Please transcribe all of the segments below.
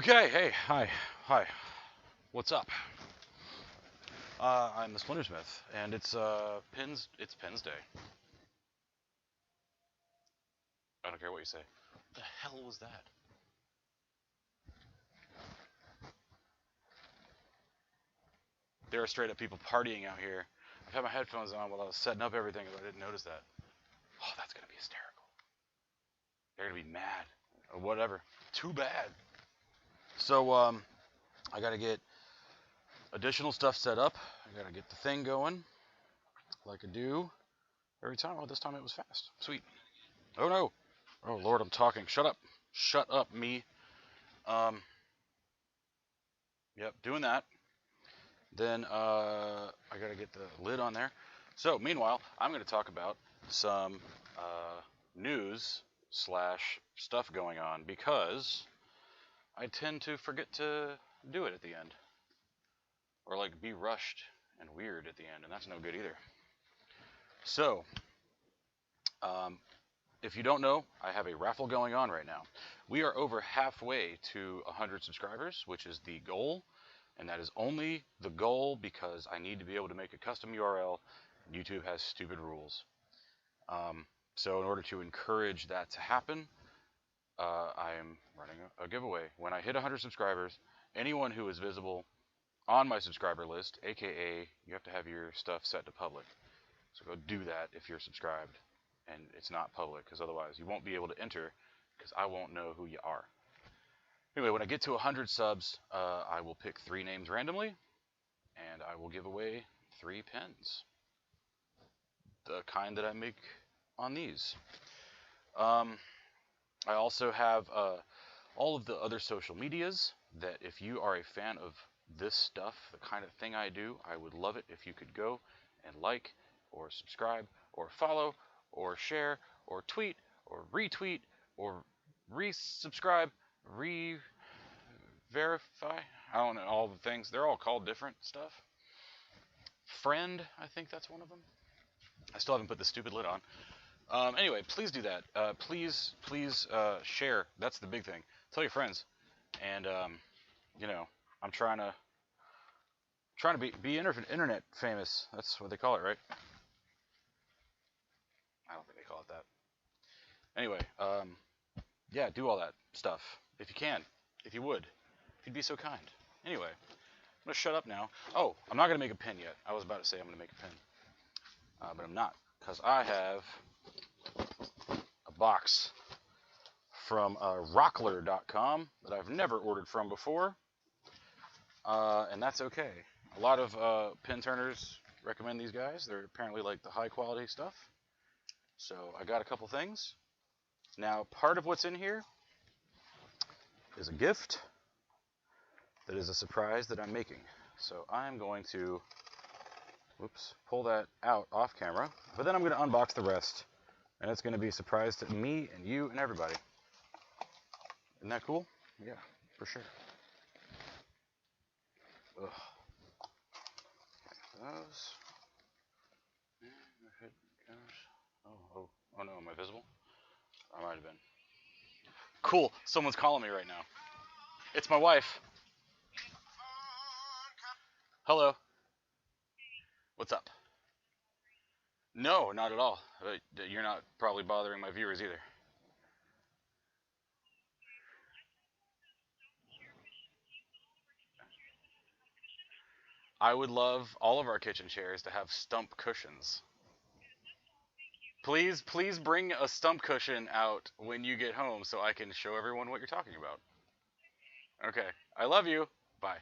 Okay, hey, hi. What's up? I'm the Splintersmith, and it's Pensday. I don't care what you say. What the hell was that? There are straight up people partying out here. I've had my headphones on while I was setting up everything, but I didn't notice that. Oh, that's gonna be hysterical. They're gonna be mad or whatever. Too bad. So I gotta get additional stuff set up. I gotta get the thing going, like I do every time. Oh, this time it was fast. Sweet. Oh no. Oh Lord, I'm talking. Shut up. Shut up, me. Um. Yep, doing that. Then I gotta get the lid on there. So meanwhile, I'm gonna talk about some news slash stuff going on because I tend to forget to do it at the end, or like be rushed and weird at the end, and that's no good either. So, if you don't know, I have a raffle going on right now. We are over halfway to 100 subscribers, which is the goal. And that is only the goal because I need to be able to make a custom URL. YouTube has stupid rules. So in order to encourage that to happen, I am running a giveaway. When I hit 100 subscribers, anyone who is visible on my subscriber list, aka you have to have your stuff set to public. So go do that if you're subscribed and it's not public, because otherwise you won't be able to enter because I won't know who you are. Anyway, when I get to 100 subs, I will pick 3 names randomly, and I will give away 3 pens. The kind that I make on these. I also have all of the other social medias that if you are a fan of this stuff, the kind of thing I do, I would love it if you could go and like, or subscribe, or follow, or share, or tweet, or retweet, or resubscribe, verify. I don't know all the things. They're all called different stuff. Friend, I think that's one of them. I still haven't put the stupid lid on. Anyway, please do that. Please share. That's the big thing. Tell your friends. And you know, I'm trying to be internet famous. That's what they call it, right? I don't think they call it that. Anyway, yeah, do all that stuff if you can, if you would. If you'd be so kind. Anyway, I'm going to shut up now. Oh, I'm not going to make a pin yet. I was about to say I'm going to make a pin. But I'm not. Because I have a box from rockler.com that I've never ordered from before. And that's okay. A lot of pin turners recommend these guys. They're apparently like the high quality stuff. So I got a couple things. Now, part of what's in here is a gift. That is a surprise that I'm making. So I'm going to, pull that out off camera. But then I'm going to unbox the rest. And it's going to be a surprise to me and you and everybody. Isn't that cool? Yeah, for sure. Ugh. Those. Oh no, am I visible? I might have been. Cool, someone's calling me right now. It's my wife. Hello. What's up? No, not at all. You're not probably bothering my viewers either. I would love all of our kitchen chairs to have stump cushions. Please bring a stump cushion out when you get home so I can show everyone what you're talking about. Okay. I love you. Bye.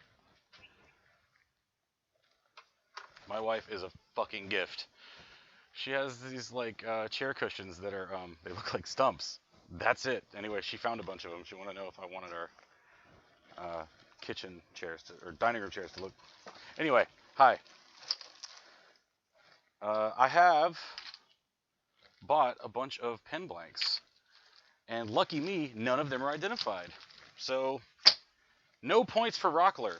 My wife is a fucking gift. She has these like chair cushions that are they look like stumps. That's it. Anyway, she found a bunch of them. She wanted to know if I wanted our kitchen chairs or dining room chairs to look. Anyway, hi. I have bought a bunch of pen blanks, and lucky me, none of them are identified. So, no points for Rockler.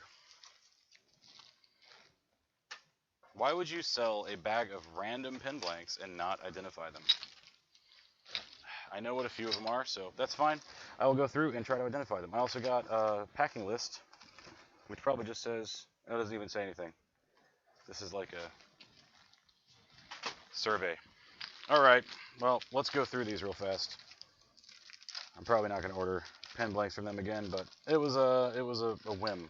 Why would you sell a bag of random pen blanks and not identify them? I know what a few of them are, so that's fine. I will go through and try to identify them. I also got a packing list, which probably just says, it doesn't even say anything. This is like a survey. All right, well, let's go through these real fast. I'm probably not going to order pen blanks from them again, but it was a whim.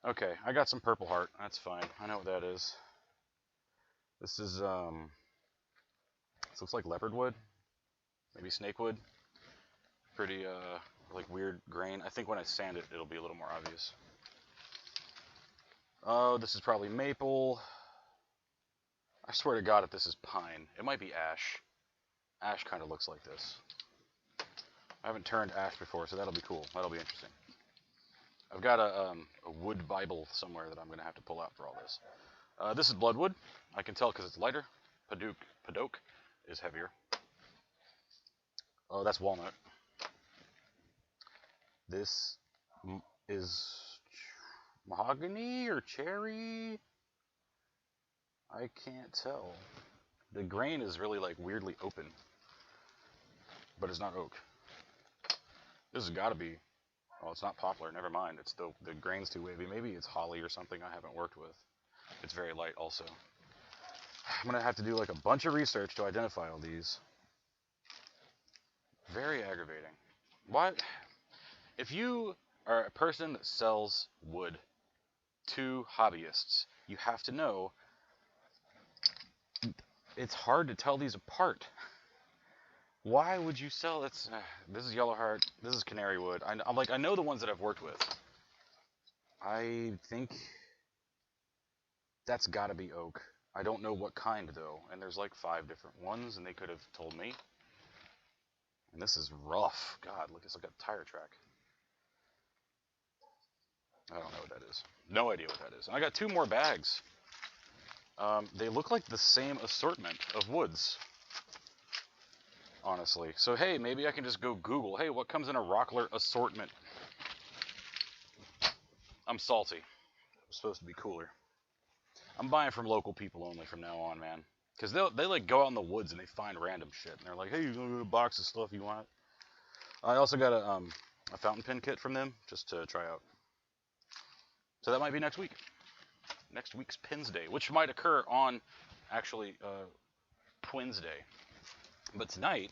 Okay, I got some Purple Heart. That's fine. I know what that is. This is this looks like leopard wood, maybe snake wood. Pretty like weird grain. I think when I sand it, it'll be a little more obvious. Oh, this is probably maple. I swear to God if this is pine. It might be ash. Ash kind of looks like this. I haven't turned ash before, so that'll be cool. That'll be interesting. I've got a wood Bible somewhere that I'm going to have to pull out for all this. This is bloodwood. I can tell because it's lighter. Padoke is heavier. Oh, that's walnut. This is mahogany or cherry? I can't tell. The grain is really like weirdly open, but it's not oak. This has got to be. Oh, it's not poplar. Never mind. It's the grain's too wavy. Maybe it's holly or something I haven't worked with. It's very light also. I'm gonna have to do like a bunch of research to identify all these. Very aggravating. Why? If you are a person that sells wood to hobbyists, you have to know it's hard to tell these apart. Why would you sell it? This is yellow heart. This is canary wood. I know the ones that I've worked with. I think that's got to be oak. I don't know what kind though, and there's like 5 different ones, and they could have told me. And this is rough. God, look, it's like a tire track. I don't know what that is. No idea what that is. And I got 2 more bags. They look like the same assortment of woods. Honestly. So hey, maybe I can just go Google, hey, what comes in a Rockler assortment? I'm salty. It was supposed to be cooler. I'm buying from local people only from now on, man. Because they like go out in the woods and they find random shit. And they're like, hey, you gonna get a box of stuff you want? I also got a fountain pen kit from them just to try out. So that might be next week. Next week's Pensday, which might occur on actually Wednesday. But tonight,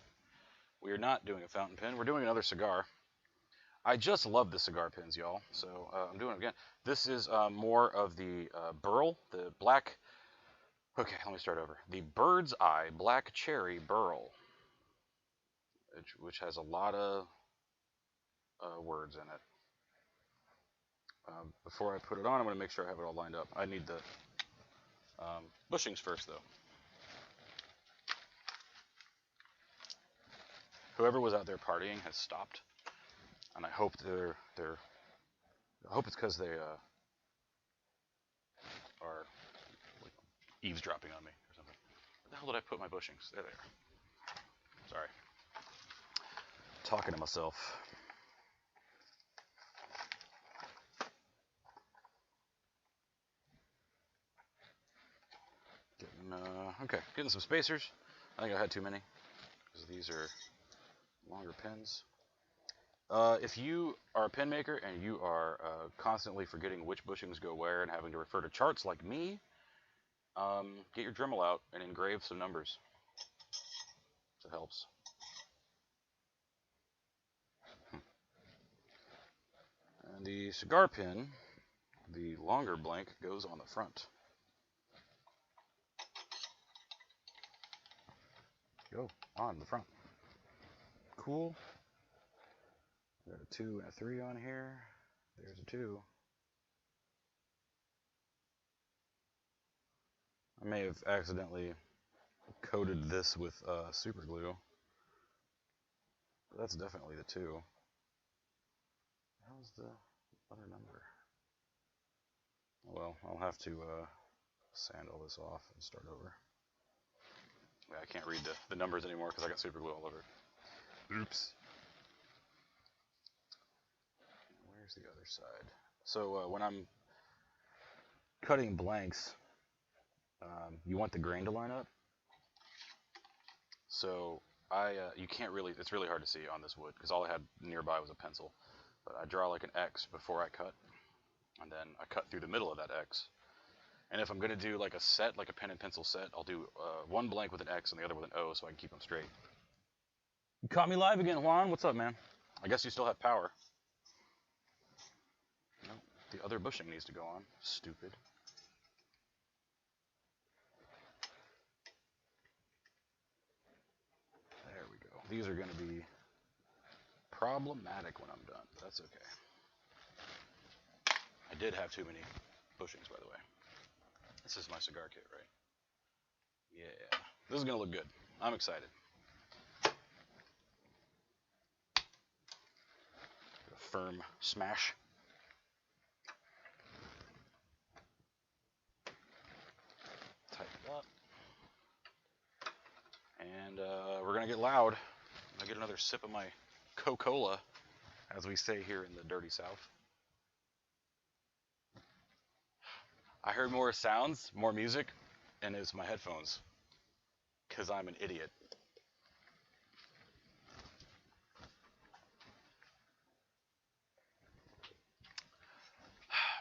we are not doing a fountain pen. We're doing another cigar. I just love the cigar pens, y'all. So I'm doing it again. This is more of the Burl, the black. Okay, let me start over. The Bird's Eye Black Cherry Burl, which has a lot of words in it. Before I put it on, I'm going to make sure I have it all lined up. I need the bushings first, though. Whoever was out there partying has stopped, and I hope I hope it's because they are like eavesdropping on me or something. Where the hell did I put my bushings? There they are. Sorry. Talking to myself. Getting some spacers. I think I had too many because these are longer pens. If you are a pen maker and you are constantly forgetting which bushings go where and having to refer to charts like me, get your Dremel out and engrave some numbers. It helps. And the cigar pin, the longer blank, goes on the front. Go on the front. Cool. Got a 2 and a 3 on here. There's a 2. I may have accidentally coated this with super glue. But that's definitely the 2. How's the other number? Well, I'll have to sand all this off and start over. Yeah, I can't read the numbers anymore because I got super glue all over it. Oops. Where's the other side? So when I'm cutting blanks, you want the grain to line up. So you can't really, it's really hard to see on this wood because all I had nearby was a pencil. But I draw like an X before I cut, and then I cut through the middle of that X. And if I'm going to do like a set, like a pen and pencil set, I'll do one blank with an X and the other with an O so I can keep them straight. You caught me live again, Juan. What's up, man? I guess you still have power. No, the other bushing needs to go on. Stupid. There we go. These are going to be problematic when I'm done, but that's okay. I did have too many bushings, by the way. This is my cigar kit, right? Yeah. This is going to look good. I'm excited. A firm smash. Tighten it up. And we're going to get loud. I'm going to get another sip of my Coca-Cola, as we say here in the dirty South. I heard more sounds, more music, and it's my headphones, because I'm an idiot.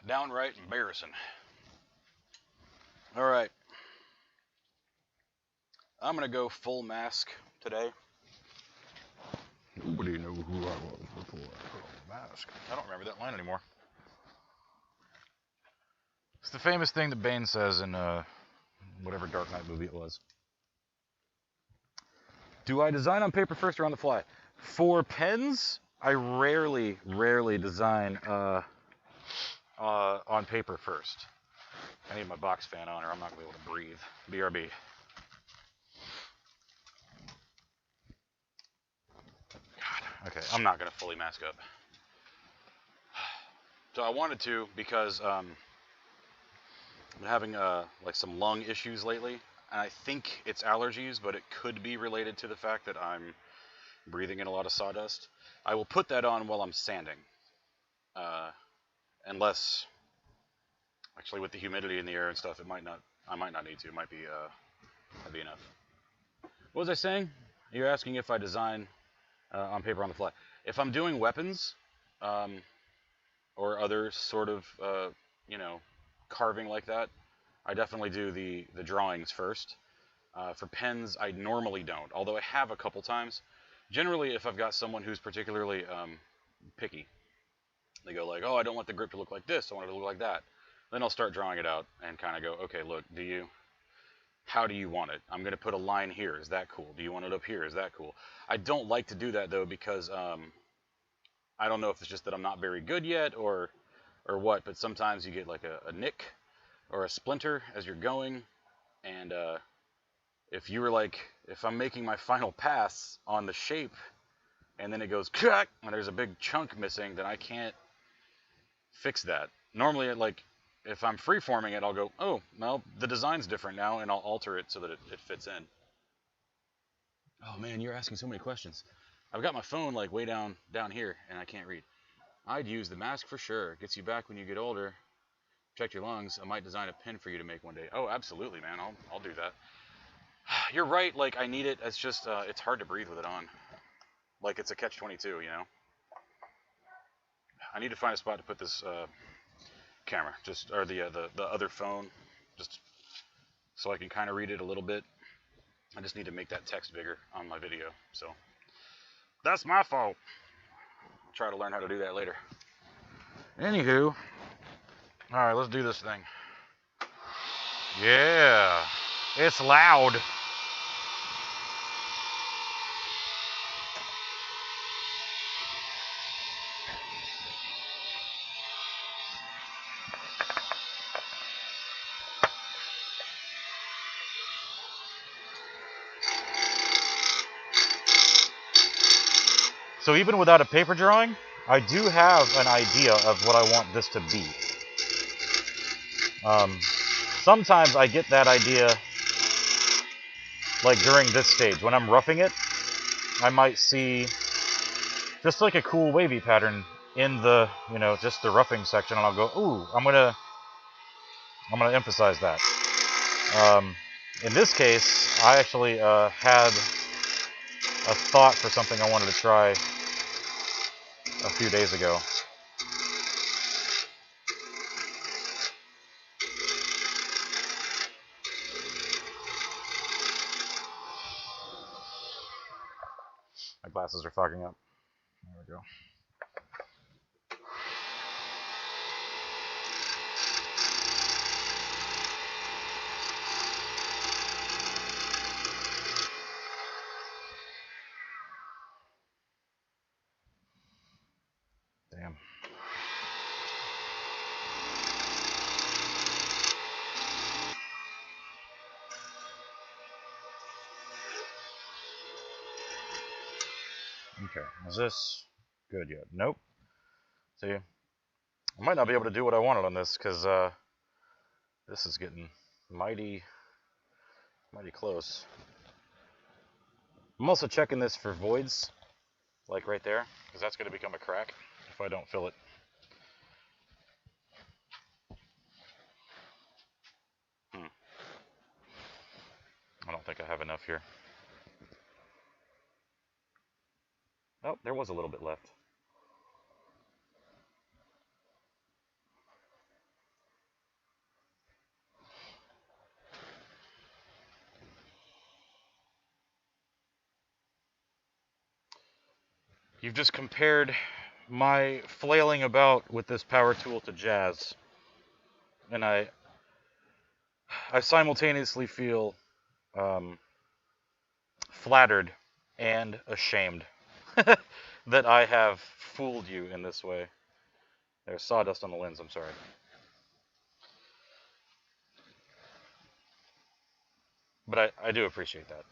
Downright embarrassing. All right. I'm going to go full mask today. Nobody knew who I was before I put on the mask. I don't remember that line anymore. It's the famous thing that Bane says in whatever Dark Knight movie it was. Do I design on paper first or on the fly? For pens, I rarely design on paper first. I need my box fan on or I'm not going to be able to breathe. BRB. God, okay, I'm not going to fully mask up. So I wanted to because I've been having like some lung issues lately. And I think it's allergies, but it could be related to the fact that I'm breathing in a lot of sawdust. I will put that on while I'm sanding. Unless, actually with the humidity in the air and stuff, I might not need to. It might be enough. What was I saying? You're asking if I design on paper on the fly. If I'm doing weapons, or other sort of, carving like that, I definitely do the drawings first. For pens, I normally don't, although I have a couple times. Generally, if I've got someone who's particularly picky, they go like, oh, I don't want the grip to look like this, I want it to look like that. Then I'll start drawing it out and kind of go, okay, look, how do you want it? I'm going to put a line here. Is that cool? Do you want it up here? Is that cool? I don't like to do that, though, because I don't know if it's just that I'm not very good yet or what, but sometimes you get like a nick or a splinter as you're going, and if I'm making my final pass on the shape and then it goes crack and there's a big chunk missing, then I can't fix that. Normally, if I'm freeforming it, I'll go, oh, well, the design's different now, and I'll alter it so that it fits in. Oh man, you're asking so many questions. I've got my phone like way down here and I can't read. I'd use the mask for sure. It gets you back when you get older. Protect your lungs. I might design a pen for you to make one day. Oh, absolutely, man. I'll do that. You're right. Like, I need it. It's just it's hard to breathe with it on. Like, it's a catch-22, you know. I need to find a spot to put this camera, or the other phone, just so I can kind of read it a little bit. I just need to make that text bigger on my video. So that's my fault. I'll try to learn how to do that later. Anywho. All right, let's do this thing. Yeah, it's loud. So even without a paper drawing, I do have an idea of what I want this to be. Sometimes I get that idea like during this stage. When I'm roughing it, I might see just like a cool wavy pattern in the, just the roughing section, and I'll go, ooh, I'm gonna emphasize that. In this case, I actually had a thought for something I wanted to try a few days ago. My glasses are fogging up. There we go. Damn. Okay, is this good yet? Nope. See, I might not be able to do what I wanted on this because this is getting mighty close. I'm also checking this for voids, like right there, because that's going to become a crack if I don't fill it. I don't think I have enough here. Oh, there was a little bit left. You've just compared my flailing about with this power tool to jazz, and I simultaneously feel flattered and ashamed that I have fooled you in this way. There's sawdust on the lens, I'm sorry. But I do appreciate that.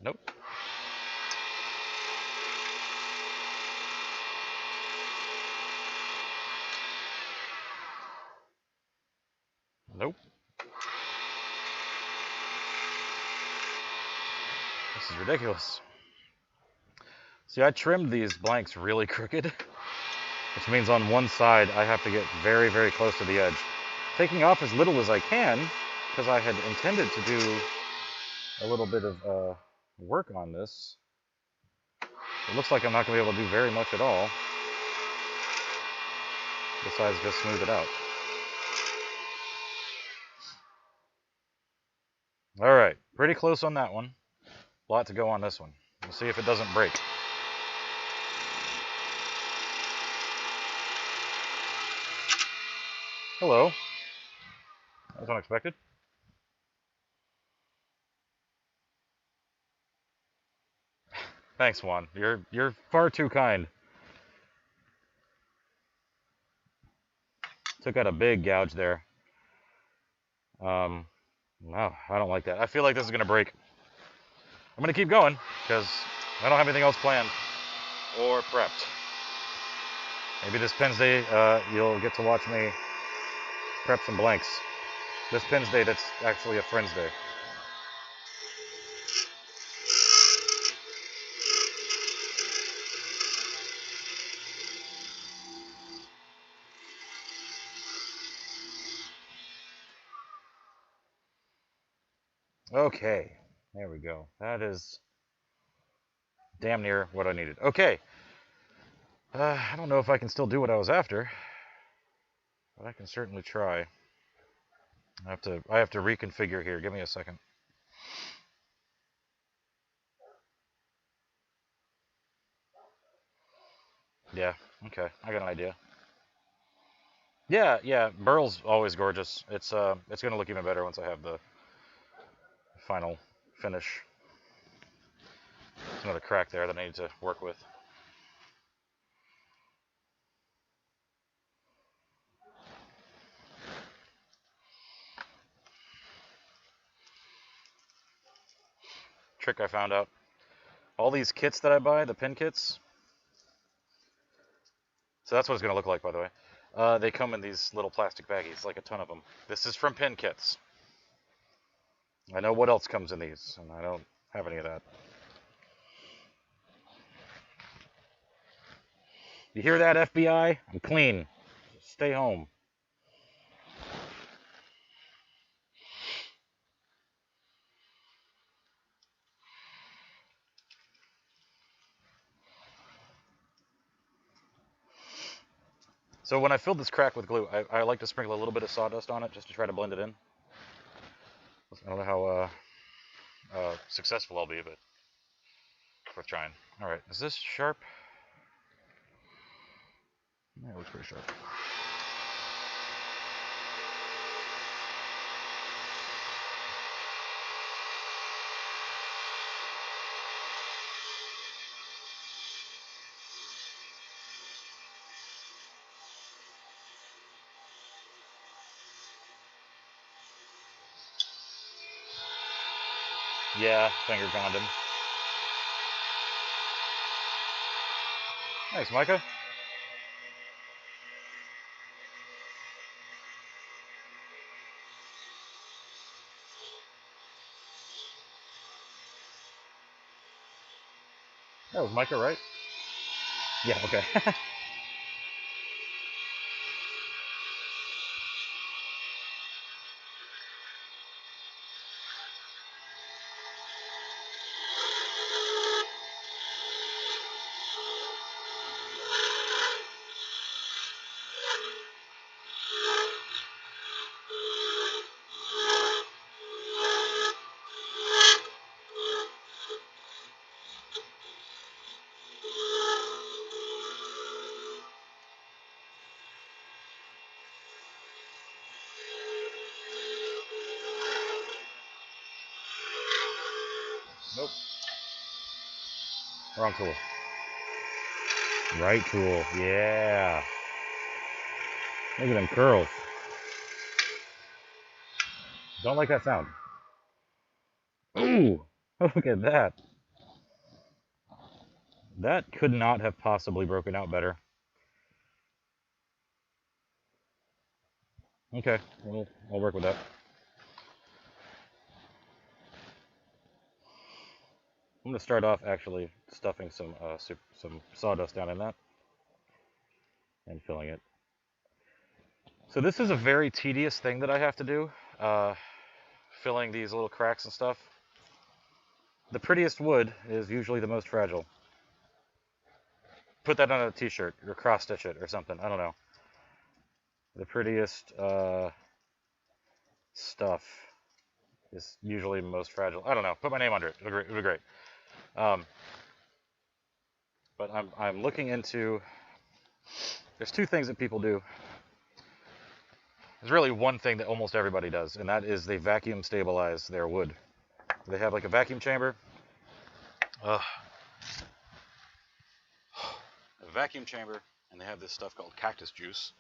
Nope. Nope. This is ridiculous. See, I trimmed these blanks really crooked, which means on one side I have to get very, very close to the edge. Taking off as little as I can, because I had intended to do a little bit of work on this. It looks like I'm not going to be able to do very much at all, besides just smooth it out. Alright, pretty close on that one. A lot to go on this one. We'll see if it doesn't break. Hello. That was unexpected. Thanks, Juan. You're far too kind. Took out a big gouge there. No, I don't like that. I feel like this is gonna break. I'm gonna keep going because I don't have anything else planned or prepped. Maybe this Pensday, you'll get to watch me prep some blanks. This Pensday, that's actually a friend's day. Okay, there we go. That is damn near what I needed. Okay, I don't know if I can still do what I was after, but I can certainly try. I have to reconfigure here. Give me a second. Yeah, okay, I got an idea. Yeah, Burl's always gorgeous. It's gonna look even better once I have the final finish. There's another crack there that I need to work with. trick I found out. All these kits that I buy, the pin kits, so that's what it's going to look like, by the way. They come in these little plastic baggies, like a ton of them. This is from pin kits. I know what else comes in these, and I don't have any of that. You hear that, FBI? I'm clean. Stay home. So when I filled this crack with glue, I like to sprinkle a little bit of sawdust on it just to try to blend it in. I don't know how successful I'll be, but worth trying. All right, is this sharp? Yeah, it looks pretty sharp. Yeah, finger condom. Thanks, Micah. That was Micah, right? Yeah, okay. Nope. Wrong tool. Right tool. Yeah. Look at them curls. Don't like that sound. Ooh. Look at that. That could not have possibly broken out better. Okay, I'll work with that. I'm going to start off actually stuffing some sawdust down in that and filling it. So this is a very tedious thing that I have to do, filling these little cracks and stuff. The prettiest wood is usually the most fragile. Put that on a t-shirt or cross stitch it or something. I don't know. The prettiest stuff is usually most fragile. I don't know. Put my name under it. It'll be great. But I'm looking into. There's two things that people do. There's really one thing that almost everybody does, and that is they vacuum stabilize their wood. They have like a vacuum chamber. A vacuum chamber, and they have this stuff called cactus juice,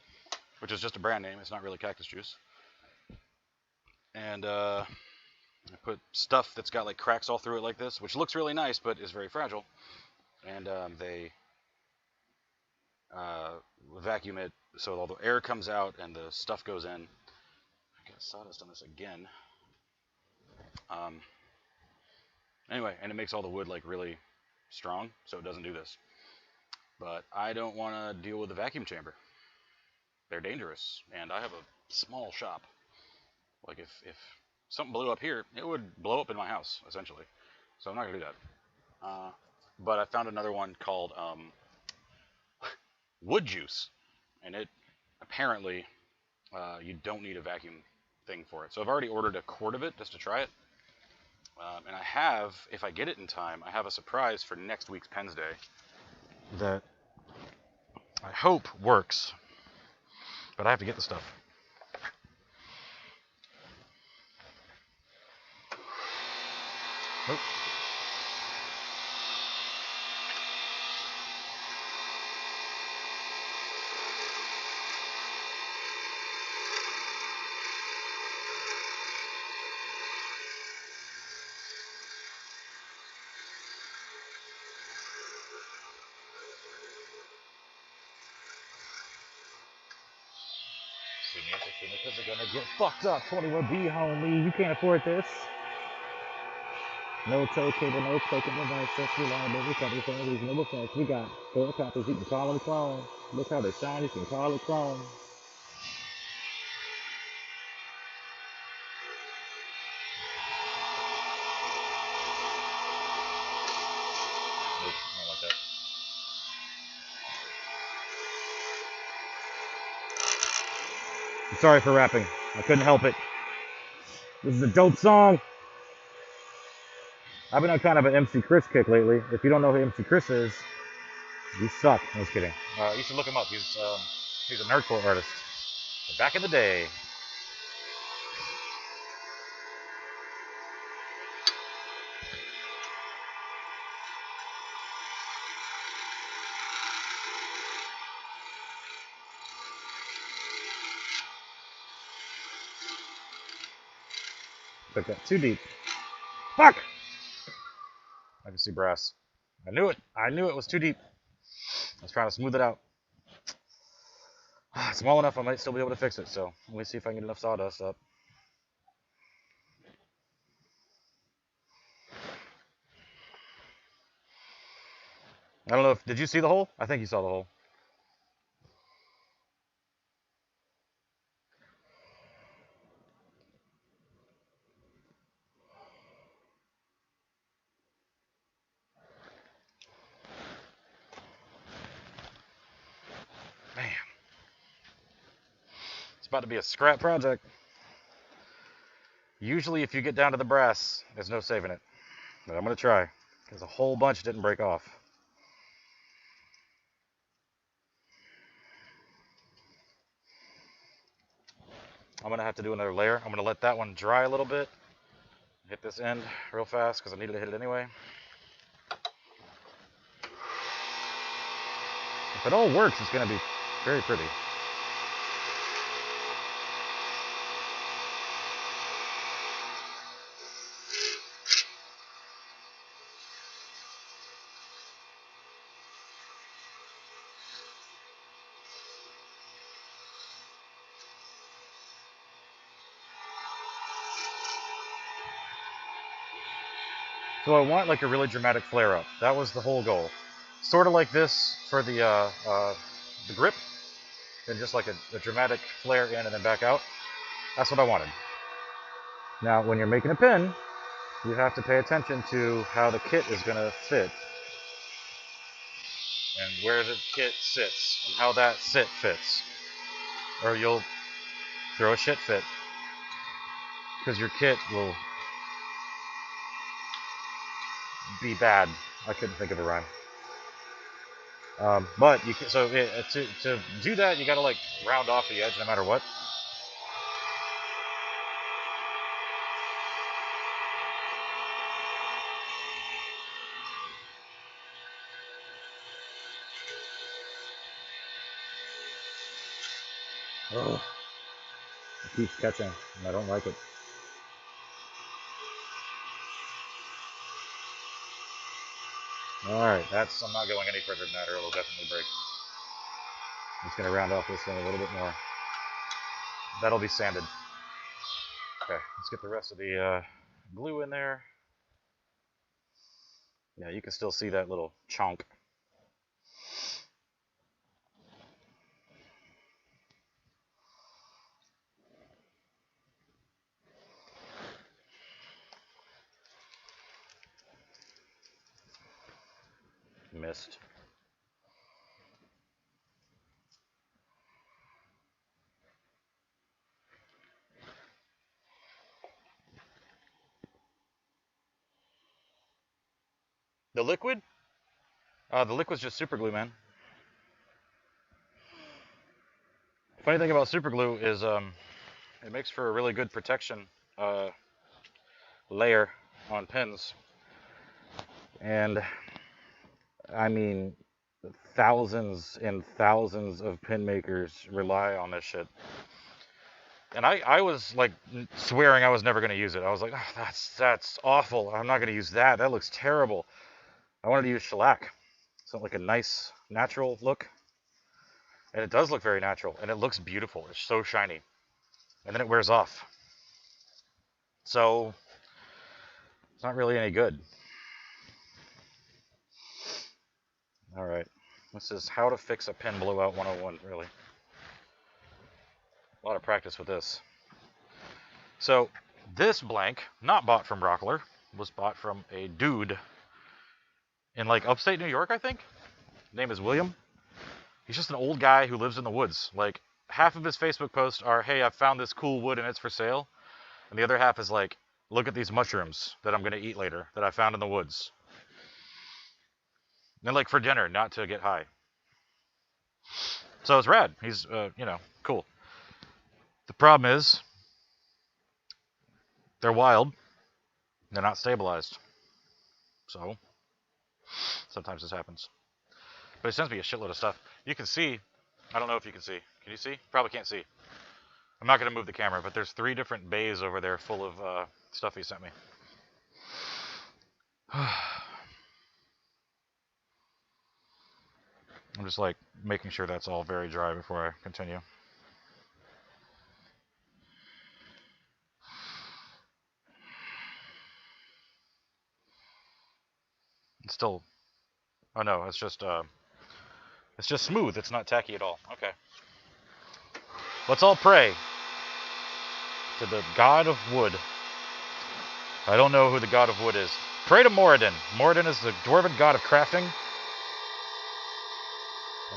which is just a brand name. It's not really cactus juice. And I put stuff that's got like cracks all through it like this, which looks really nice, but is very fragile. And they vacuum it so all the air comes out and the stuff goes in. I got sawdust on this again. Anyway, and it makes all the wood like really strong, so it doesn't do this. But I don't want to deal with the vacuum chamber. They're dangerous, and I have a small shop. Like if something blew up here, it would blow up in my house, essentially. So I'm not going to do that. But I found another one called wood juice, and it apparently you don't need a vacuum thing for it. So I've already ordered a quart of it just to try it. And I have, if I get it in time, I have a surprise for next week's Pensday that I hope works. But I have to get the stuff. Nope. because they're gonna get fucked up. 21B, homie, you can't afford this. No tow cable, no clicking device, that's reliable. We got these all reasonable facts. We got 4 copies, you can call them chrome. Look how they shine, you can call it chrome. Oops, not like that. I'm sorry for rapping. I couldn't help it. This is a dope song. I've been on kind of an MC Chris kick lately. If you don't know who MC Chris is, you suck. I'm just kidding. You should look him up. He's a nerdcore artist. Back in the day. Took that too deep. Fuck! I can see brass. I knew it. I knew it was too deep. I was trying to smooth it out. It's small enough I might still be able to fix it, so let me see if I can get enough sawdust up. I don't know if... Did you see the hole? I think you saw the hole. Man. It's about to be a scrap project. Usually if you get down to the brass, there's no saving it. But I'm going to try, because a whole bunch didn't break off. I'm going to have to do another layer. I'm going to let that one dry a little bit. Hit this end real fast, because I needed to hit it anyway. If it all works, it's going to be very pretty. So I want like a really dramatic flare up. That was the whole goal. Sort of like this for the grip, and just like a dramatic flare in and then back out. That's what I wanted. Now, when you're making a pin, you have to pay attention to how the kit is going to fit, and where the kit sits, and how that sit fits, or you'll throw a shit fit, because your kit will be bad. I couldn't think of a rhyme. But you can, so to do that, you got to like round off the edge no matter what. Oh, it keeps catching, and I don't like it. Alright, I'm not going any further than that, or it'll definitely break. I'm just going to round off this one a little bit more. That'll be sanded. Okay, let's get the rest of the glue in there. Yeah, you can still see that little chunk. Missed. The liquid? The liquid's just super glue, man. Funny thing about super glue is it makes for a really good protection layer on pins. And I mean, thousands and thousands of pin makers rely on this shit. And I was like swearing I was never going to use it. I was like, oh, that's awful. I'm not going to use that. That looks terrible. I wanted to use shellac. Something like a nice natural look. And it does look very natural, and it looks beautiful. It's so shiny. And then it wears off. So, it's not really any good. Alright. This is how to fix a pen blowout 101, really. A lot of practice with this. So, this blank, not bought from Rockler, was bought from a dude in like upstate New York, I think. His name is William. He's just an old guy who lives in the woods. Like, half of his Facebook posts are, hey, I found this cool wood and it's for sale. And the other half is like, look at these mushrooms that I'm going to eat later that I found in the woods. And like for dinner, not to get high. So it's rad. He's, cool. The problem is, they're wild. They're not stabilized. So, sometimes this happens. But he sends me a shitload of stuff. You can see, I don't know if you can see. Can you see? Probably can't see. I'm not going to move the camera, but there's 3 different bays over there full of stuff he sent me. I'm just like making sure that's all very dry before I continue. It's still, oh no, it's just smooth. It's not tacky at all. Okay. Let's all pray to the god of wood. I don't know who the god of wood is. Pray to Moradin. Moradin is the dwarven god of crafting.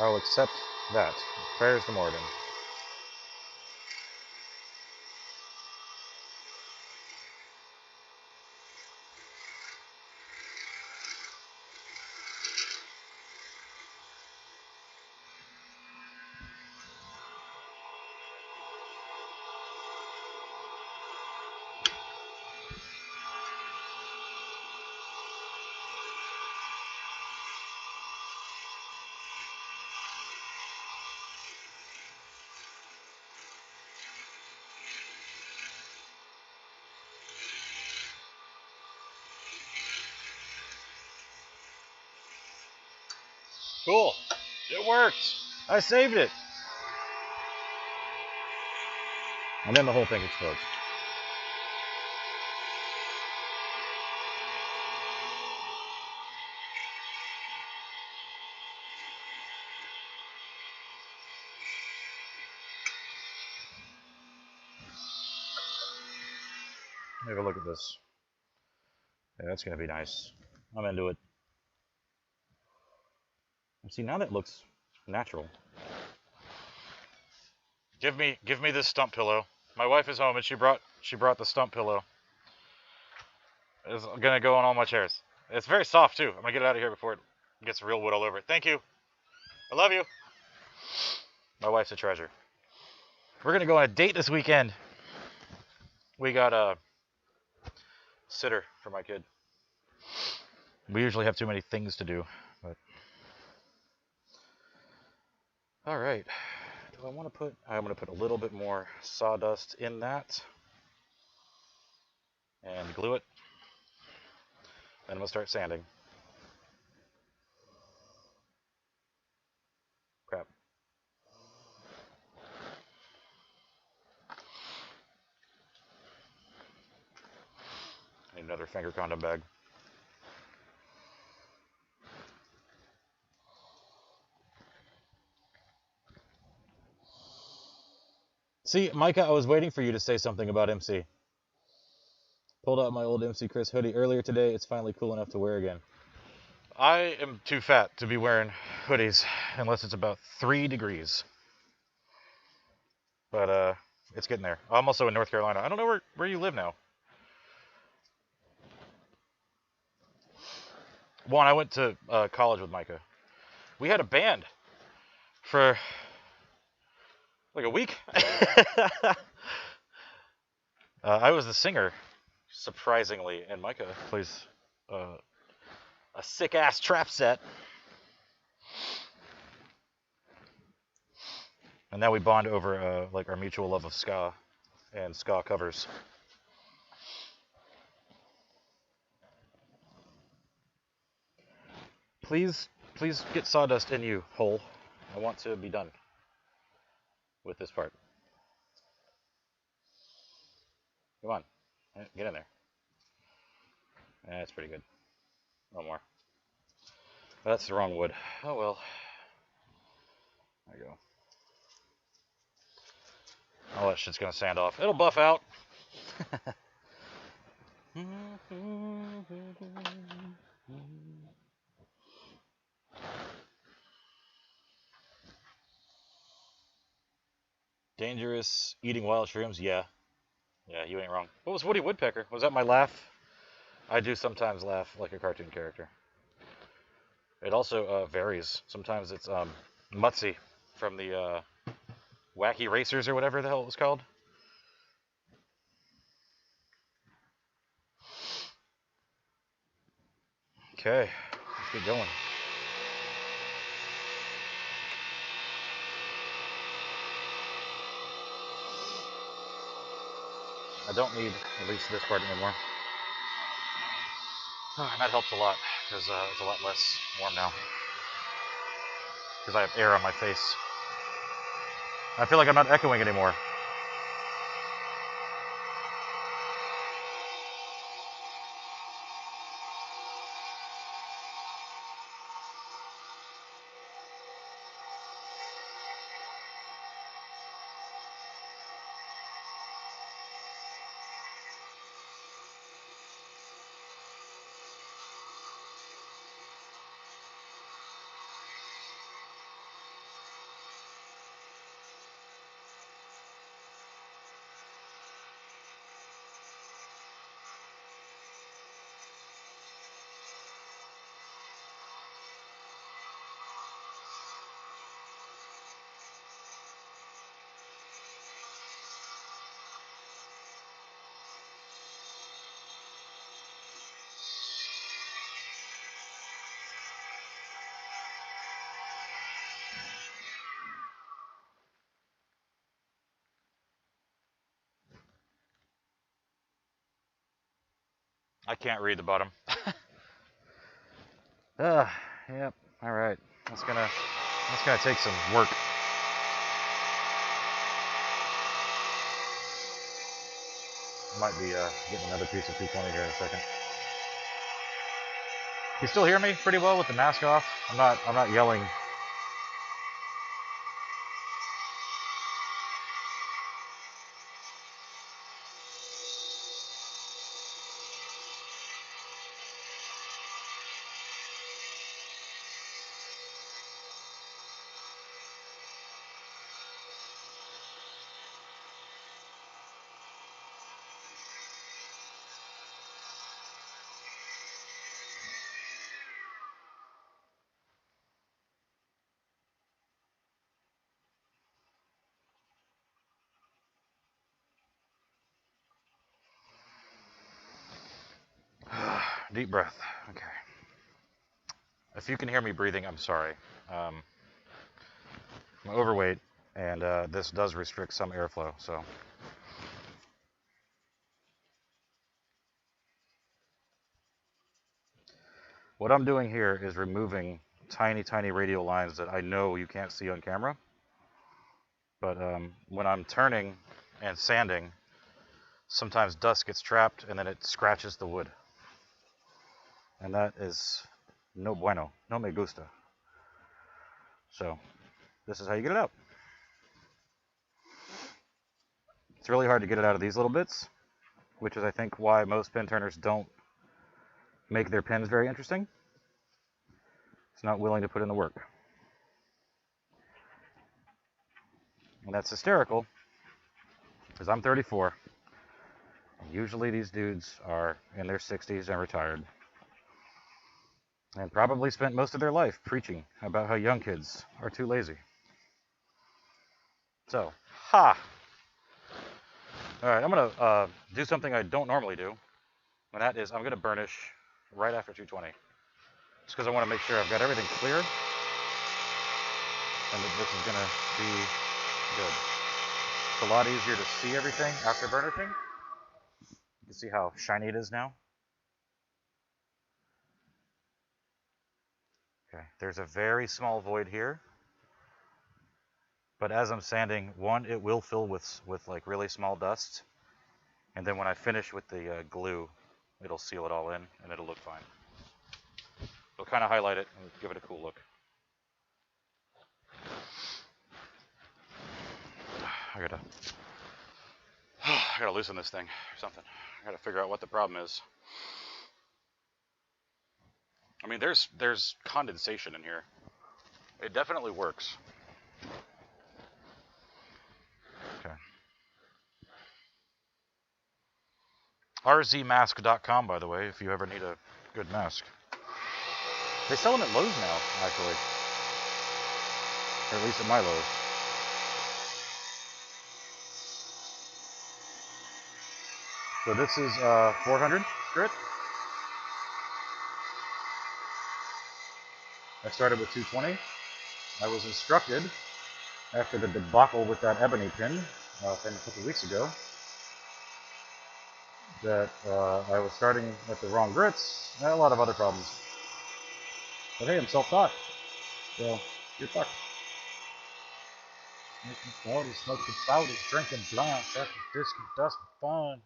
I'll accept that. Prayers to Moradin. Cool. It worked. I saved it. And then the whole thing explodes. Have a look at this. Yeah, that's going to be nice. I'm into it. See, now that looks natural. Give me this stump pillow. My wife is home and she brought the stump pillow. It's gonna go on all my chairs. It's very soft too. I'm gonna get it out of here before it gets real wood all over it. Thank you. I love you. My wife's a treasure. We're gonna go on a date this weekend. We got a sitter for my kid. We usually have too many things to do, but all right. Do I want to put? I'm gonna put a little bit more sawdust in that and glue it. Then I'm gonna start sanding. Crap. Need another finger condom bag. See, Micah, I was waiting for you to say something about MC. Pulled out my old MC Chris hoodie earlier today. It's finally cool enough to wear again. I am too fat to be wearing hoodies unless it's about 3 degrees. But it's getting there. I'm also in North Carolina. I don't know where you live now. One, I went to college with Micah. We had a band for like a week. I was the singer, surprisingly, and Micah plays a sick-ass trap set. And now we bond over like our mutual love of ska and ska covers. Please get sawdust in you, hole. I want to be done. with this part. Come on, get in there. That's pretty good. A little more. That's the wrong wood. Oh well. There you go. All that shit's gonna sand off. It'll buff out. Dangerous eating wild shrooms? Yeah. Yeah, you ain't wrong. What was Woody Woodpecker? Was that my laugh? I do sometimes laugh like a cartoon character. It also varies. Sometimes it's Mutsy from the Wacky Racers or whatever the hell it was called. Okay, let's get going. I don't need at least this part anymore. And that helps a lot because it's a lot less warm now. Because I have air on my face. I feel like I'm not echoing anymore. I can't read the bottom. Yep. All right. That's gonna take some work. Might be getting another piece of 220 here in a second. You still hear me pretty well with the mask off? I'm not yelling. Deep breath. Okay. If you can hear me breathing, I'm sorry. I'm overweight, and this does restrict some airflow. So. What I'm doing here is removing tiny, tiny radial lines that I know you can't see on camera. But when I'm turning and sanding, sometimes dust gets trapped and then it scratches the wood. And that is no bueno, no me gusta. So this is how you get it out. It's really hard to get it out of these little bits, which is I think why most pen turners don't make their pens very interesting. It's not willing to put in the work. And that's hysterical, because I'm 34. And usually these dudes are in their 60s and retired. And probably spent most of their life preaching about how young kids are too lazy. So, ha! Alright, I'm going to do something I don't normally do, and that is I'm going to burnish right after 220. Just because I want to make sure I've got everything clear, and that this is going to be good. It's a lot easier to see everything after burnishing. You can see how shiny it is now. Okay, there's a very small void here. But as I'm sanding, one, it will fill with like really small dust, and then when I finish with the glue, it'll seal it all in, and it'll look fine. It'll kind of highlight it and give it a cool look. I gotta loosen this thing or something. I gotta figure out what the problem is. I mean, there's condensation in here. It definitely works. Okay. RZmask.com, by the way, if you ever need a good mask. They sell them at Lowe's now, actually. Or at least at my Lowe's. So this is 400 grit. I started with 220. I was instructed after the debacle with that ebony pin from a couple weeks ago that I was starting at the wrong grits and a lot of other problems. But hey, I'm self-taught, so you're fucked. Smoking 40, smoking 40, drinking blind, sucking disco dust for fun.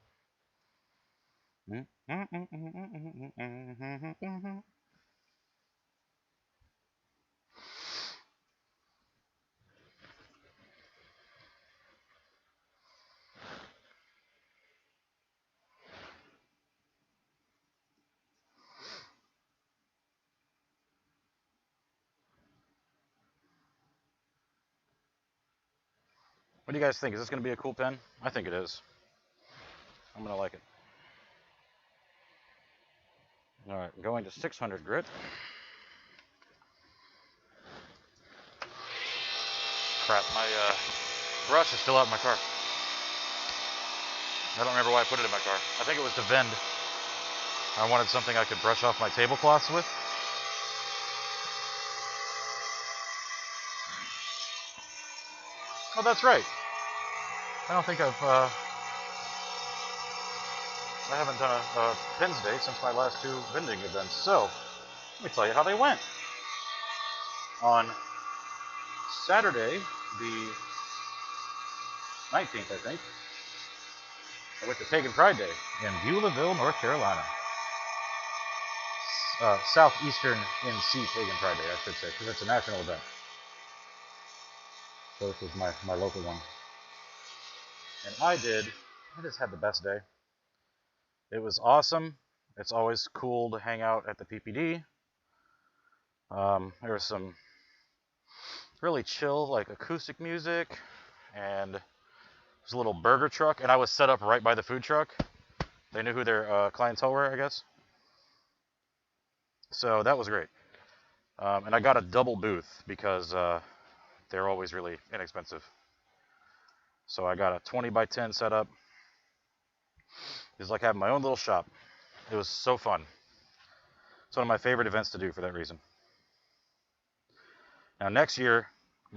What do you guys think? Is this going to be a cool pen? I think it is. I'm going to like it. All right, going to 600 grit. Crap, my brush is still out in my car. I don't remember why I put it in my car. I think it was to vend. I wanted something I could brush off my tablecloths with. Oh, that's right. I don't think I haven't done a Pensday since my last two vending events. So, let me tell you how they went. On Saturday, the 19th, I think, I went to Pagan Pride Day in Beulahville, North Carolina. Southeastern NC Pagan Pride Day, I should say, because it's a national event. So this was my local one. And I just had the best day. It was awesome. It's always cool to hang out at the PPD. There was some really chill, like acoustic music, and there's a little burger truck, and I was set up right by the food truck. They knew who their clientele were, I guess. So that was great. And I got a double booth because they're always really inexpensive. So I got a 20 by 10 setup. It was like having my own little shop. It was so fun. It's one of my favorite events to do for that reason. Now next year,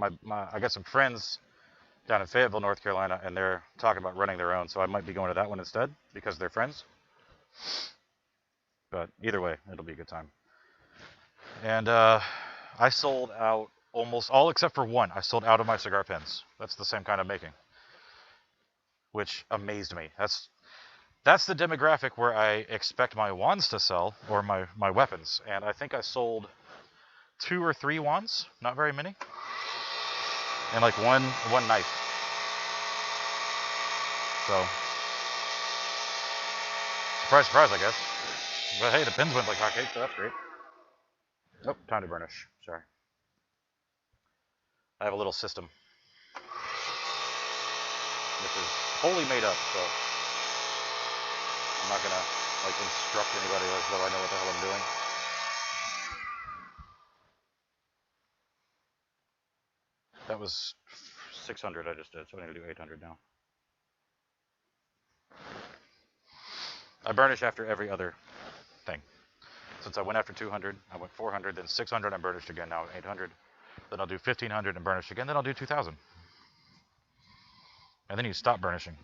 I got some friends down in Fayetteville, North Carolina, and they're talking about running their own, so I might be going to that one instead because they're friends. But either way, it'll be a good time. And I sold out almost all except for one. I sold out of my cigar pens. That's the same kind of making, which amazed me. That's the demographic where I expect my wands to sell, or my weapons. And I think I sold 2 or 3 wands, not very many, and like one knife. So surprise, surprise, I guess. But hey, the pins went like hotcakes, so that's great. Oh, time to burnish. Sorry. I have a little system. This is wholly made up, so I'm not gonna like instruct anybody as though I know what the hell I'm doing. That was 600 I just did, so I need to do 800 now. I burnish after every other thing. Since I went after 200, I went 400, then 600, I burnished again, now 800. Then I'll do 1500 and burnish again, then I'll do 2000. And then you stop burnishing.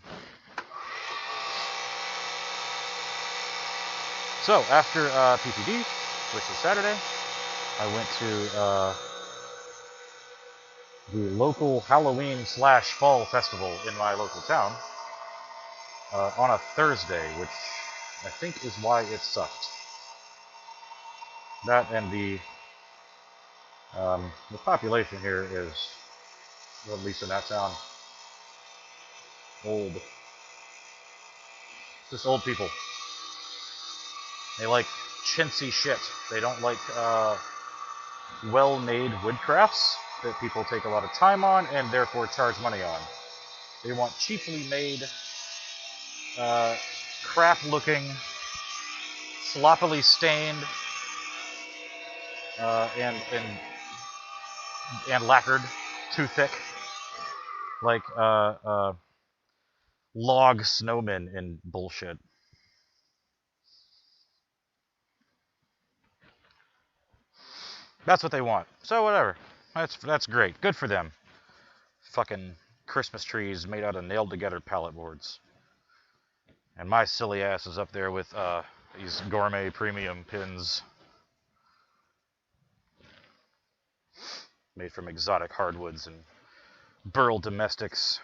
So after PPD, which was Saturday, I went to the local Halloween/fall festival in my local town on a Thursday, which I think is why it sucked. That and the population here is, well, at least in that town, old. Just old people. They like chintzy shit. They don't like well-made woodcrafts that people take a lot of time on and therefore charge money on. They want cheaply made, crap-looking, sloppily stained, and lacquered, too thick, like log snowmen and bullshit. That's what they want. So whatever. That's great. Good for them. Fucking Christmas trees made out of nailed together pallet boards. And my silly ass is up there with these gourmet premium pins made from exotic hardwoods and Burl domestics.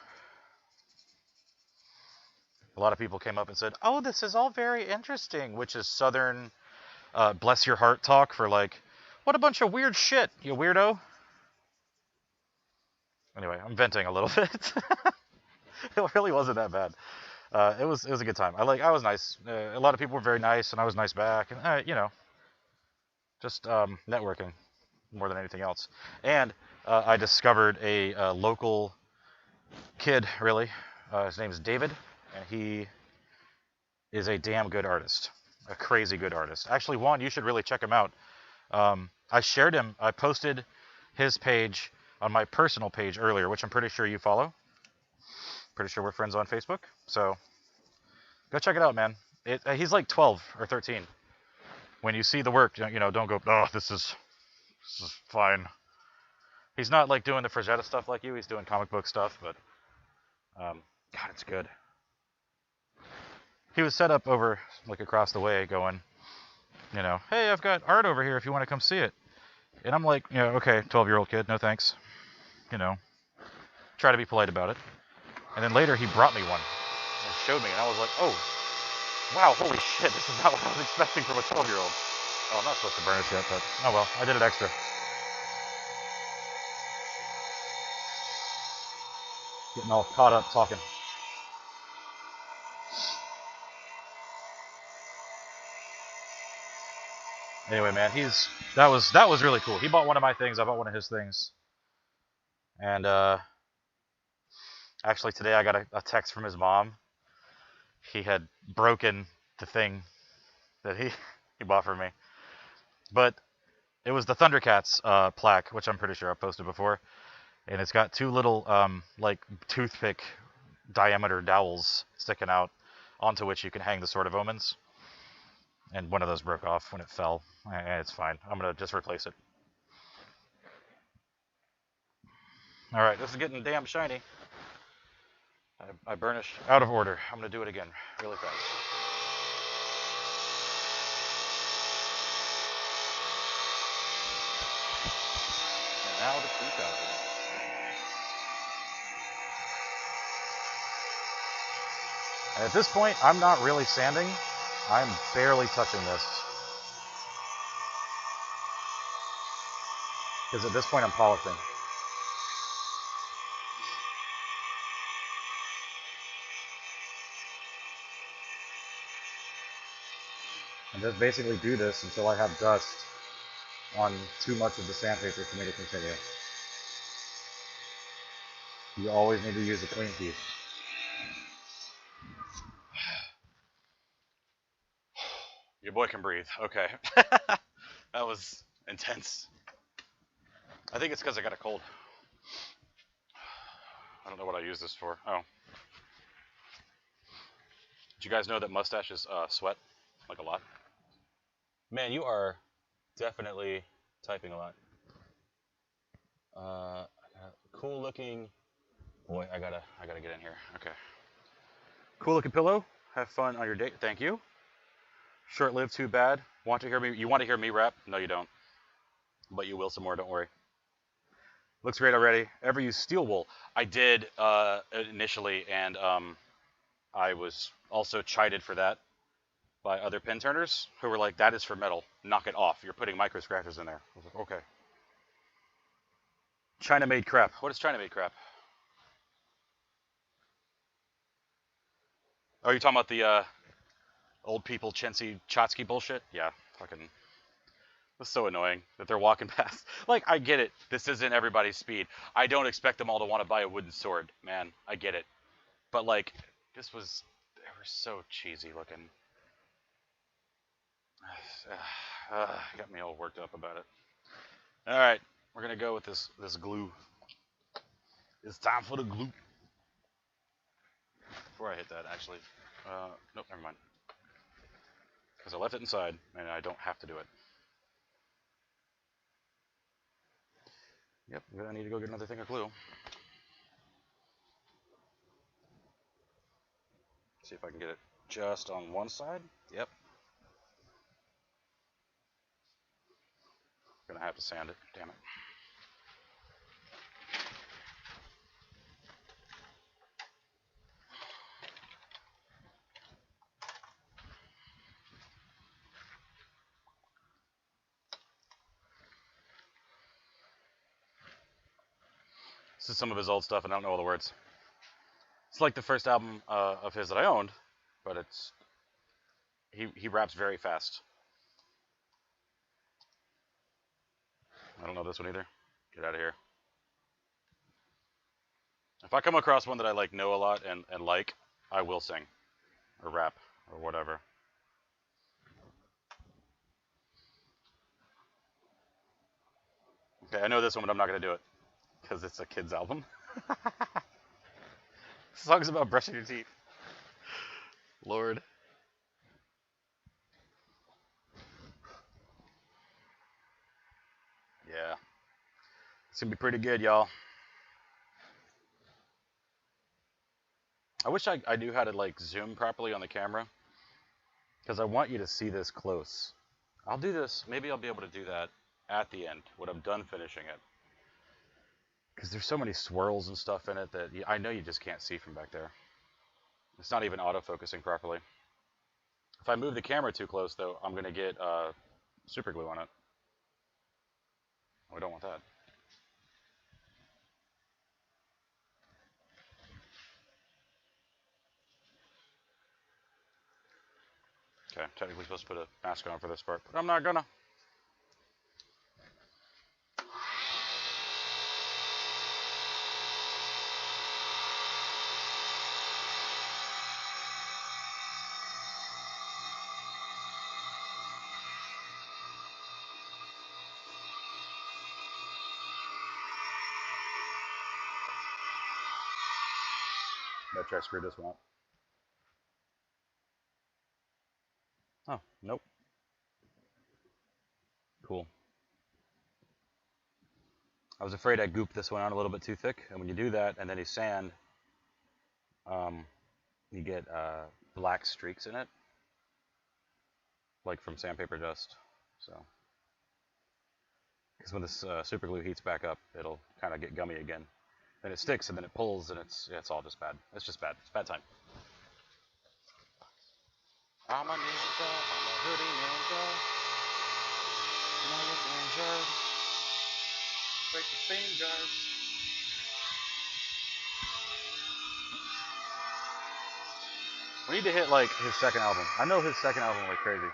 A lot of people came up and said, "Oh, this is all very interesting," which is Southern bless your heart talk for like, what a bunch of weird shit, you weirdo. Anyway, I'm venting a little bit. It really wasn't that bad. It was a good time. I was nice. A lot of people were very nice, and I was nice back, and just networking more than anything else. And I discovered a local kid, really. His name is David, and he is a damn good artist, a crazy good artist. Actually, Juan, you should really check him out. I shared him. I posted his page on my personal page earlier, which I'm pretty sure you follow. Pretty sure we're friends on Facebook. So go check it out, man. He's like 12 or 13. When you see the work, don't go, "Oh, this is fine." He's not like doing the Frazetta stuff like you. He's doing comic book stuff, but God, it's good. He was set up over like across the way, going, "Hey, I've got art over here if you want to come see it." And I'm like, okay, 12-year-old kid, no thanks. Try to be polite about it. And then later he brought me one and showed me, and I was like, "Oh, wow, holy shit, this is not what I was expecting from a 12-year-old. Oh, I'm not supposed to burnish yet, but oh well, I did it extra. Getting all caught up talking. Anyway, man, that was really cool. He bought one of my things, I bought one of his things. And actually today I got a text from his mom. He had broken the thing that he bought for me. But it was the Thundercats plaque, which I'm pretty sure I've posted before. And it's got two little like toothpick diameter dowels sticking out onto which you can hang the Sword of Omens. And one of those broke off when it fell. It's fine. I'm going to just replace it. Alright, this is getting damn shiny. I burnished out of order. I'm going to do it again really fast. And now the 2000. And at this point, I'm not really sanding. I'm barely touching this. Because at this point, I'm polishing. And just basically do this until I have dust on too much of the sandpaper for me to continue. You always need to use a clean piece. Your boy can breathe. Okay. That was intense. I think it's because I got a cold. I don't know what I use this for. Oh. Did you guys know that mustaches sweat? Like a lot? Man, you are definitely typing a lot. Cool looking. Boy, I gotta get in here. Okay. Cool looking pillow. Have fun on your date. Thank you. Short lived, too bad. You want to hear me rap? No, you don't. But you will some more, don't worry. Looks great already. Ever use steel wool? I did initially, and I was also chided for that by other pin turners who were like, "That is for metal. Knock it off. You're putting micro scratches in there." I was like, "Okay." China-made crap. What is China-made crap? Oh, you're talking about the old people chintzy Chotsky bullshit? Yeah, fucking. It's so annoying that they're walking past. Like, I get it. This isn't everybody's speed. I don't expect them all to want to buy a wooden sword, man. I get it. But like, this was. They were so cheesy looking. Got me all worked up about it. All right, we're gonna go with this glue. It's time for the glue. Before I hit that, actually, nope, never mind. Because I left it inside, and I don't have to do it. Yep, I need to go get another thing of glue. See if I can get it just on one side. Yep. Gonna have to sand it. Damn it. This is some of his old stuff, and I don't know all the words. It's like the first album of his that I owned, but it's he raps very fast. I don't know this one either. Get out of here. If I come across one that I like know a lot and like, I will sing or rap or whatever. Okay, I know this one, but I'm not gonna do it because it's a kid's album. The song's about brushing your teeth. Lord. Yeah. It's gonna be pretty good, y'all. I wish I knew how to like zoom properly on the camera because I want you to see this close. I'll do this. Maybe I'll be able to do that at the end when I'm done finishing it. Because there's so many swirls and stuff in it that I know you just can't see from back there. It's not even autofocusing properly. If I move the camera too close, though, I'm going to get super glue on it. We don't want that. Okay, I'm technically supposed to put a mask on for this part, but I'm not gonna. Bet you I screwed this one up. Oh, nope. Cool. I was afraid I gooped this one on a little bit too thick, and when you do that, and then you sand, you get black streaks in it, like from sandpaper dust. So, because when this super glue heats back up, it'll kind of get gummy again. Then it sticks, and then it pulls, and it's all just bad. It's just bad. It's bad time. I'm a ninja, I'm a hoodie ninja. Ninja. Break the fingers. We need to hit like his second album. I know his second album went crazy.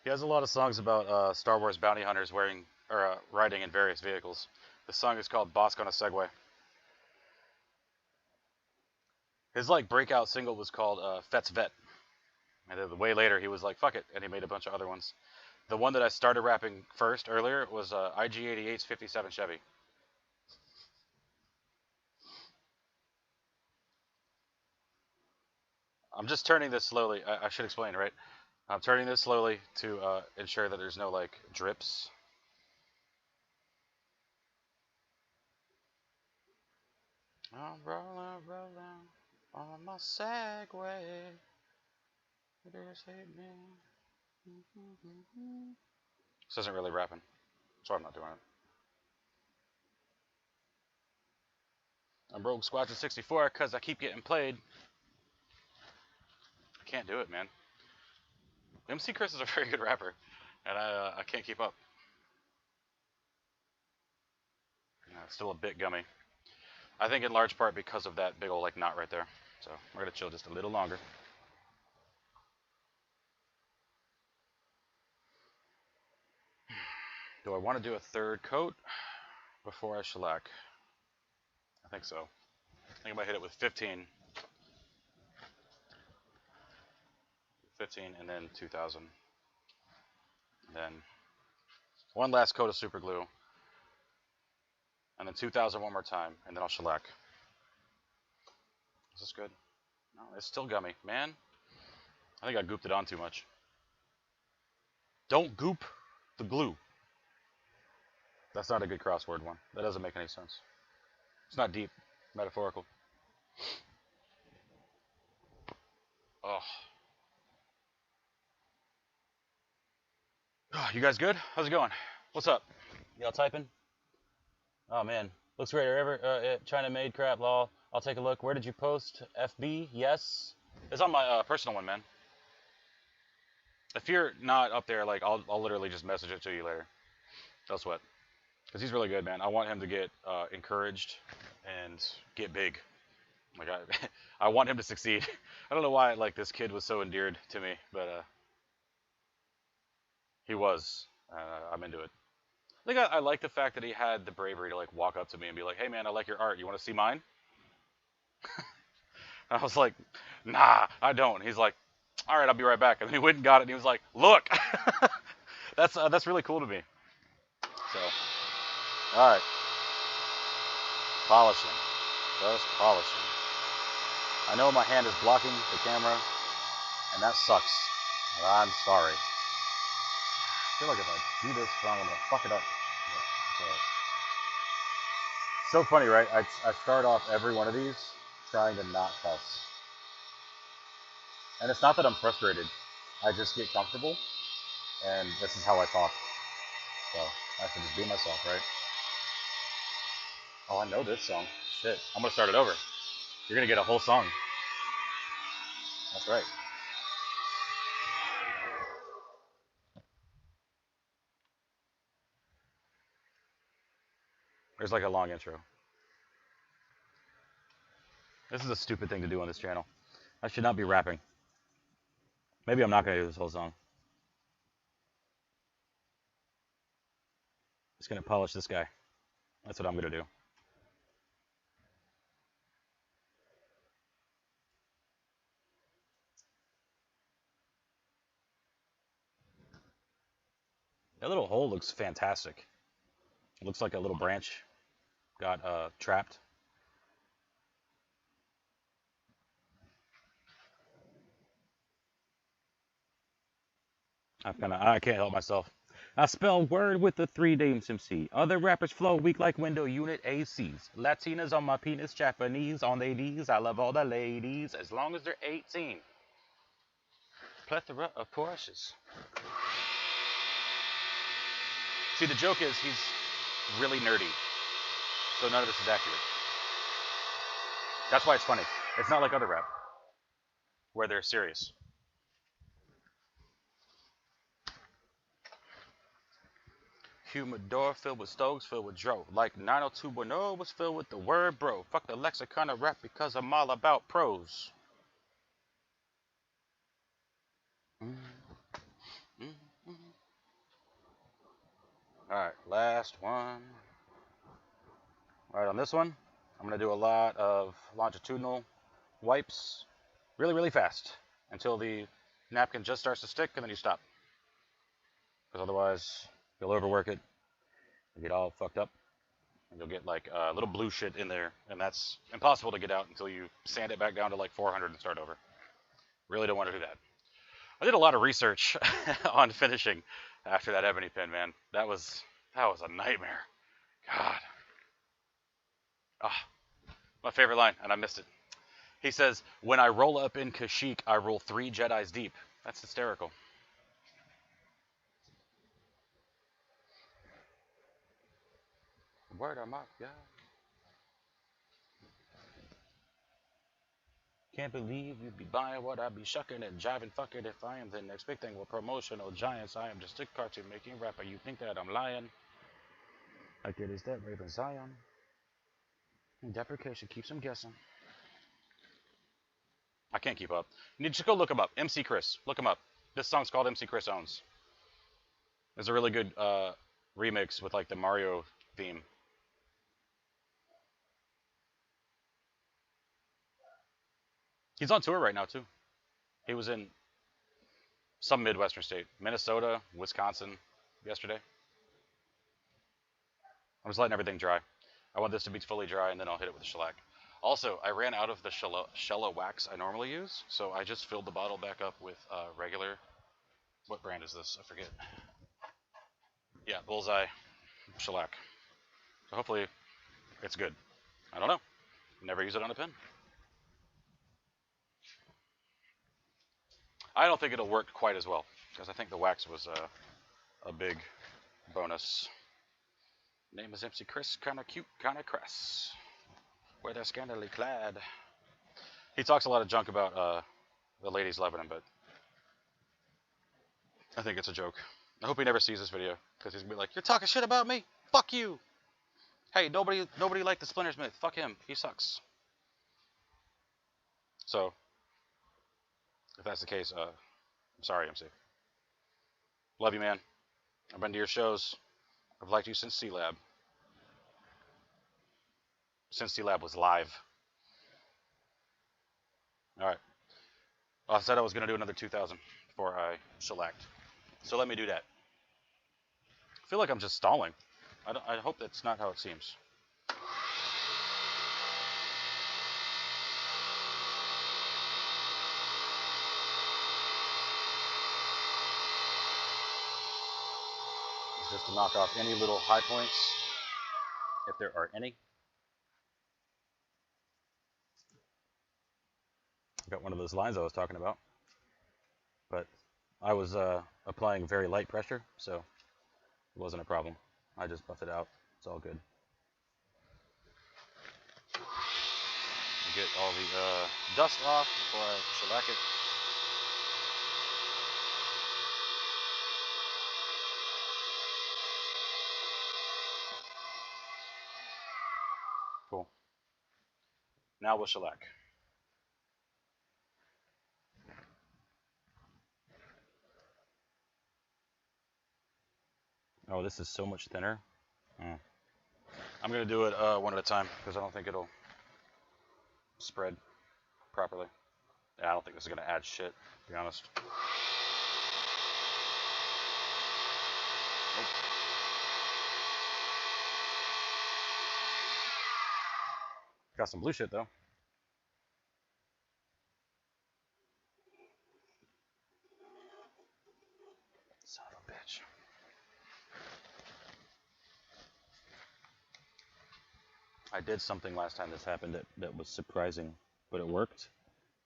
He has a lot of songs about Star Wars bounty hunters wearing or riding in various vehicles. The song is called "Bosk on a Segway." His like breakout single was called "Fet's Vet," and then way later he was like, "Fuck it," and he made a bunch of other ones. The one that I started rapping first earlier was IG-88's 57 Chevy. I'm just turning this slowly. I should explain, right? I'm turning this slowly to ensure that there's no like drips. I'm rolling on my Segway. This isn't really rapping, so I'm not doing it. I'm Rogue Squadron 64 because I keep getting played. I can't do it, man. MC Chris is a very good rapper, and I can't keep up. It's still a bit gummy. I think in large part because of that big old like knot right there. So we're gonna chill just a little longer. Do I want to do a third coat before I shellac? I think so. I think I might hit it with 15. 15 and then 2000. And then one last coat of super glue. And then 2000 one more time. And then I'll shellac. Is this good? No, it's still gummy. Man, I think I gooped it on too much. Don't goop the glue. That's not a good crossword one. That doesn't make any sense. It's not deep. Metaphorical. Oh. You guys good? How's it going? What's up? Y'all typing? Oh man, looks great. China made crap lol. I'll take a look. Where did you post? FB? Yes. It's on my personal one, man. If you're not up there, like I'll literally just message it to you later. No sweat. Because he's really good, man. I want him to get encouraged and get big. Like I want him to succeed. I don't know why like this kid was so endeared to me, but he was. I'm into it. I like the fact that he had the bravery to like walk up to me and be like, "Hey man, I like your art. You want to see mine?" I was like, "Nah, I don't." And he's like, "All right, I'll be right back." And then he went and got it, and he was like, "Look." That's really cool to me. So, all right, polishing, just polishing. I know my hand is blocking the camera, and that sucks. I'm sorry. I feel like if I do this wrong, I'm gonna fuck it up. So, so funny, right? I start off every one of these trying to not cuss. And it's not that I'm frustrated. I just get comfortable, and this is how I talk. So I have to just be myself, right? Oh, I know this song. Shit. I'm gonna start it over. You're gonna get a whole song. That's right. There's like a long intro. This is a stupid thing to do on this channel. I should not be rapping. Maybe I'm not gonna do this whole song. Just gonna polish this guy. That's what I'm gonna do. That little hole looks fantastic. It looks like a little branch got trapped. I can't help myself. I spell word with the 3 names MC. Other rappers flow weak like window unit ACs. Latinas on my penis, Japanese on their knees. I love all the ladies as long as they're 18. Plethora of Porsches. See, the joke is he's really nerdy, so none of this is accurate. That's why it's funny. It's not like other rap, where they're serious. Humidor filled with stoves, filled with dro. Like 90210 was filled with the word bro. Fuck the lexicon of rap because I'm all about pros. Alright, last one. Alright, on this one, I'm going to do a lot of longitudinal wipes really, really fast until the napkin just starts to stick and then you stop. because otherwise you'll overwork it, you get all fucked up, and you'll get like a little blue shit in there, and that's impossible to get out until you sand it back down to like 400 and start over. Really don't want to do that. I did a lot of research on finishing after that ebony pen, man. That was a nightmare. God. Ah, my favorite line, and I missed it. He says, "When I roll up in Kashyyyk, I roll 3 Jedis deep." That's hysterical. Word of mouth, yeah. Can't believe you be buying what I be shucking and jiving fucking. If I am the next big thing with promotional giants, I am just a cartoon making rapper. You think that I'm lying? Like it is that Raven Zion. Deprecation keeps him guessing. I can't keep up. You need to go look him up. MC Chris. Look him up. This song's called MC Chris Owns. It's a really good remix with like the Mario theme. He's on tour right now too. He was in some Midwestern state, Minnesota, Wisconsin, yesterday. I'm just letting everything dry. I want this to be fully dry, and then I'll hit it with a shellac. Also, I ran out of the Shella wax I normally use, so I just filled the bottle back up with regular. What brand is this? I forget. Yeah, Bullseye shellac. So hopefully it's good. I don't know. Never use it on a pen. I don't think it'll work quite as well, because I think the wax was a big bonus. Name is MC Chris, kinda cute, kinda crass. Where they're scantily clad. He talks a lot of junk about the ladies loving him, but I think it's a joke. I hope he never sees this video, because he's gonna be like, "You're talking shit about me? Fuck you! Hey, nobody liked the Splintersmith. Fuck him. He sucks." So, if that's the case, I'm sorry, MC. Love you, man. I've been to your shows. I've liked you since C-Lab. Since C-Lab was live. Alright. Well, I said I was going to do another 2,000 before I shellacked. So let me do that. I feel like I'm just stalling. I hope that's not how it seems. It's just to knock off any little high points, if there are any. Got one of those lines I was talking about. But I was applying very light pressure, so it wasn't a problem. I just buffed it out. It's all good. Get all the dust off before I shellac it. Cool. Now we'll shellac. Oh, this is so much thinner. I'm going to do it one at a time, because I don't think it'll spread properly. Yeah, I don't think this is going to add shit, to be honest. Nope. Got some blue shit, though. Son of a bitch. I did something last time this happened that was surprising, but it worked.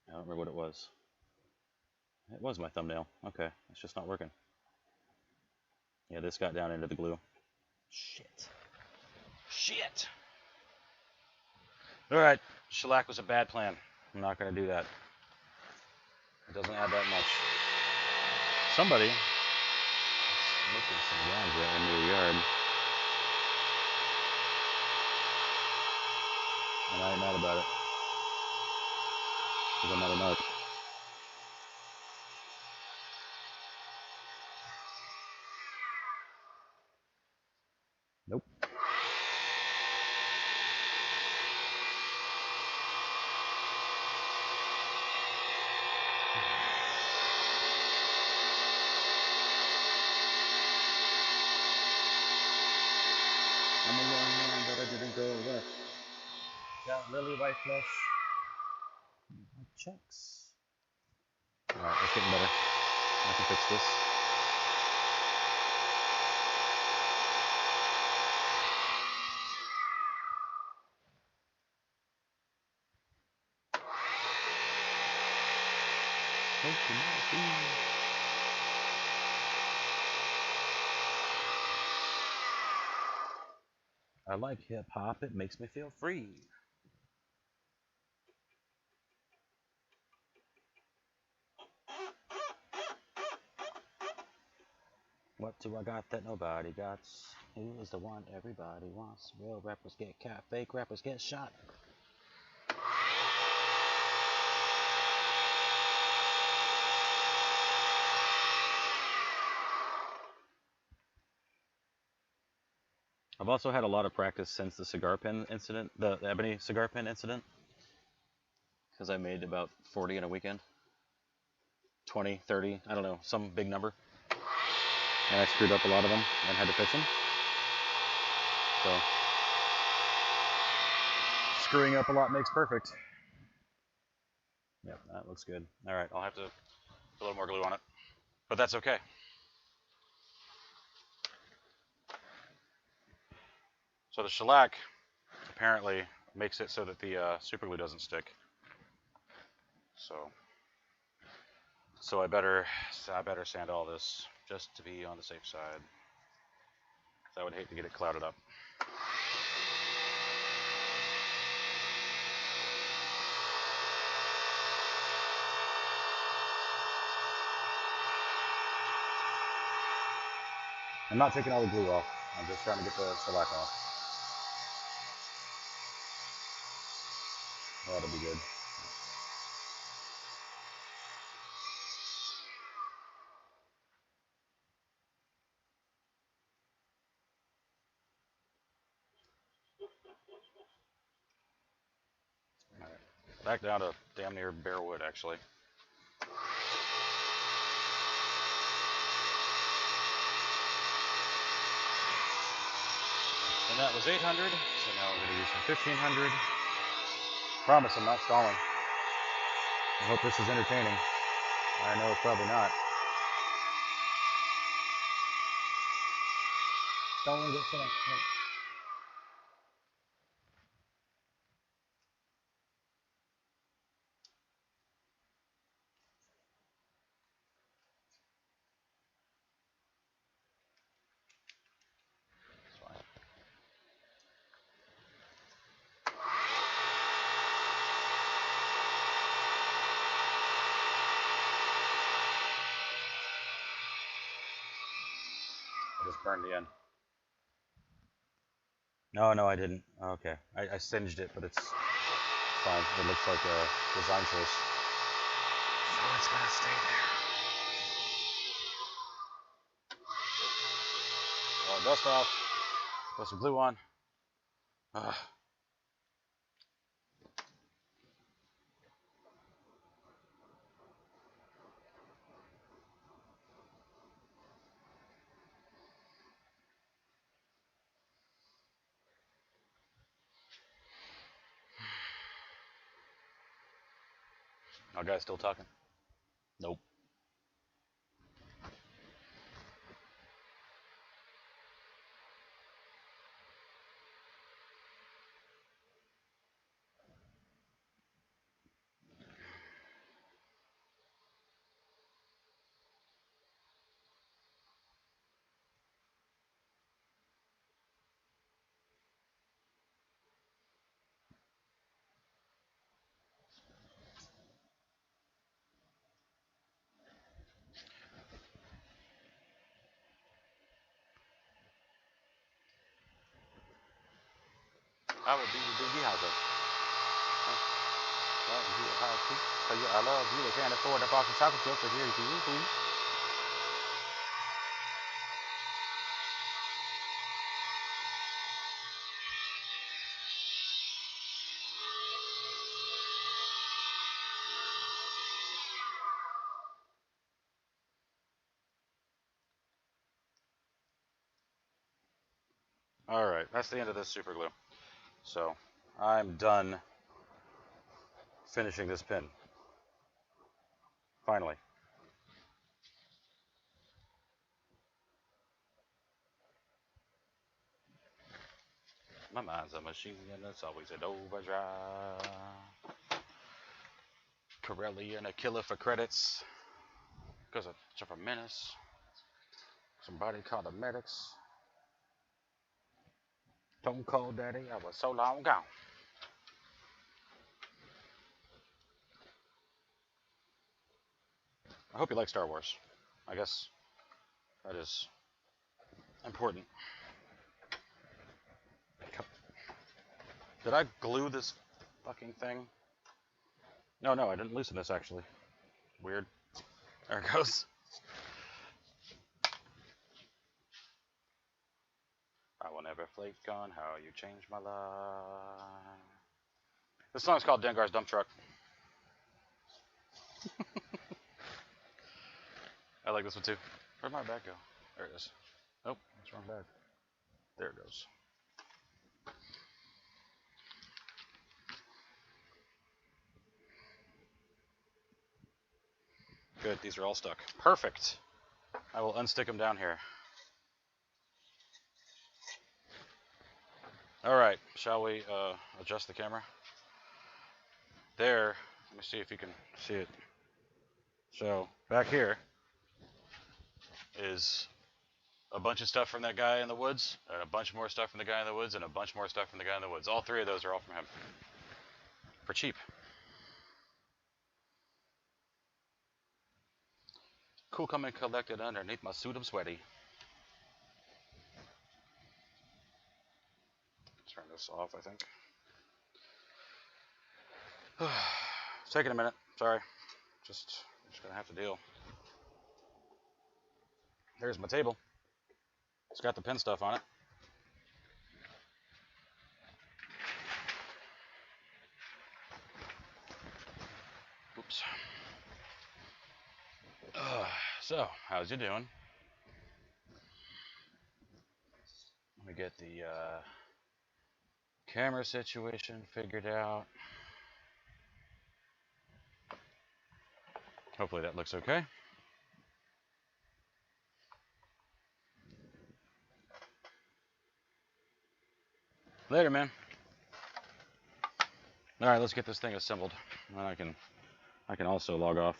I don't remember what it was. It was my thumbnail. Okay, it's just not working. Yeah, this got down into the glue. Shit. Shit! Alright, shellac was a bad plan. I'm not going to do that. It doesn't add that much. Somebody is looking some ganja in your yard. And I ain't mad about it. Because I'm not a narc. Nope. go west. Got lily white flesh. Checks. Alright, that's getting better. I can fix this. I like hip hop, it makes me feel free. What do I got that nobody got? Who is the one everybody wants? Real rappers get cat, fake rappers get shot. I've also had a lot of practice since the cigar pen incident, the ebony cigar pen incident, because I made about 40 in a weekend. 20, 30, I don't know, some big number. And I screwed up a lot of them and had to fix them. So, screwing up a lot makes perfect. Yep, that looks good. All right, I'll have to put a little more glue on it, but that's okay. So the shellac apparently makes it so that the super glue doesn't stick. So I better sand all this just to be on the safe side. I would hate to get it clouded up. I'm not taking all the glue off. I'm just trying to get the shellac off. Oh, that'll be good. All right. Back down to damn near bare wood, actually. And that was 800, so now I'm going to use some 1500. Promise I'm not stalling. I hope this is entertaining. I know it's probably not. Don't get so much. It's fine. I just burned the end. No, I didn't. Okay. I singed it, but it's fine. It looks like a design choice. So it's going to stay there. Dust off. Put some glue on. Ugh. Our guy's still talking? Nope. I would be Biggie Howser. I love you. I can't afford a box of chocolate chips, so here's you. All right, that's the end of this super glue. So I'm done finishing this pin. Finally. My mind's a machine and it's always in overdrive. Corelli and a killer for credits. Because of a menace. Somebody called the medics. Don't call daddy, I was so long gone. I hope you like Star Wars. I guess that is important. Did I glue this fucking thing? No, I didn't loosen this actually. Weird. There it goes. I will never flake on how you changed my life. This song's called Dengar's Dump Truck. I like this one too. Where'd my bag go? There it is. Nope, that's wrong bag. There it goes. Good, these are all stuck. Perfect. I will unstick them down here. Alright, shall we adjust the camera? There, let me see if you can see it. So, back here is a bunch of stuff from that guy in the woods, and a bunch more stuff from the guy in the woods, and a bunch more stuff from the guy in the woods. All three of those are all from him. For cheap. Cool coming collected underneath my suit of sweaty. Turn this off, I think. It's taking a minute. Sorry. Just gonna have to deal. There's my table. It's got the pen stuff on it. Oops. So, how's you doing? Let me get the camera situation figured out. Hopefully that looks okay. Later, man. All right, let's get this thing assembled. And I can also log off.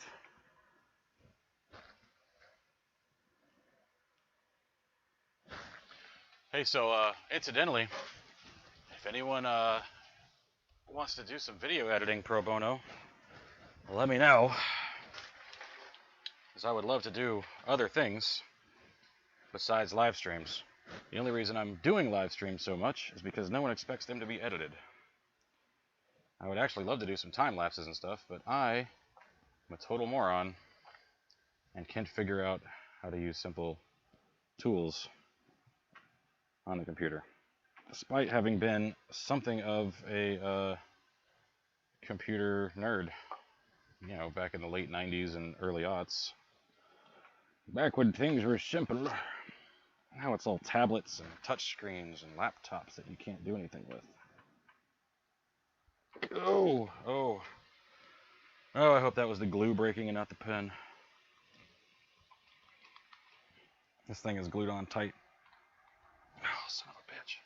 Hey, so incidentally, if anyone wants to do some video editing pro bono, let me know, because I would love to do other things besides live streams. The only reason I'm doing live streams so much is because no one expects them to be edited. I would actually love to do some time lapses and stuff, but I am a total moron and can't figure out how to use simple tools on the computer, despite having been something of a computer nerd, you know, back in the late 90s and early aughts, back when things were simple. Now it's all tablets and touch screens and laptops that you can't do anything with. Oh, I hope that was the glue breaking and not the pen. This thing is glued on tight. Oh, son of a bitch.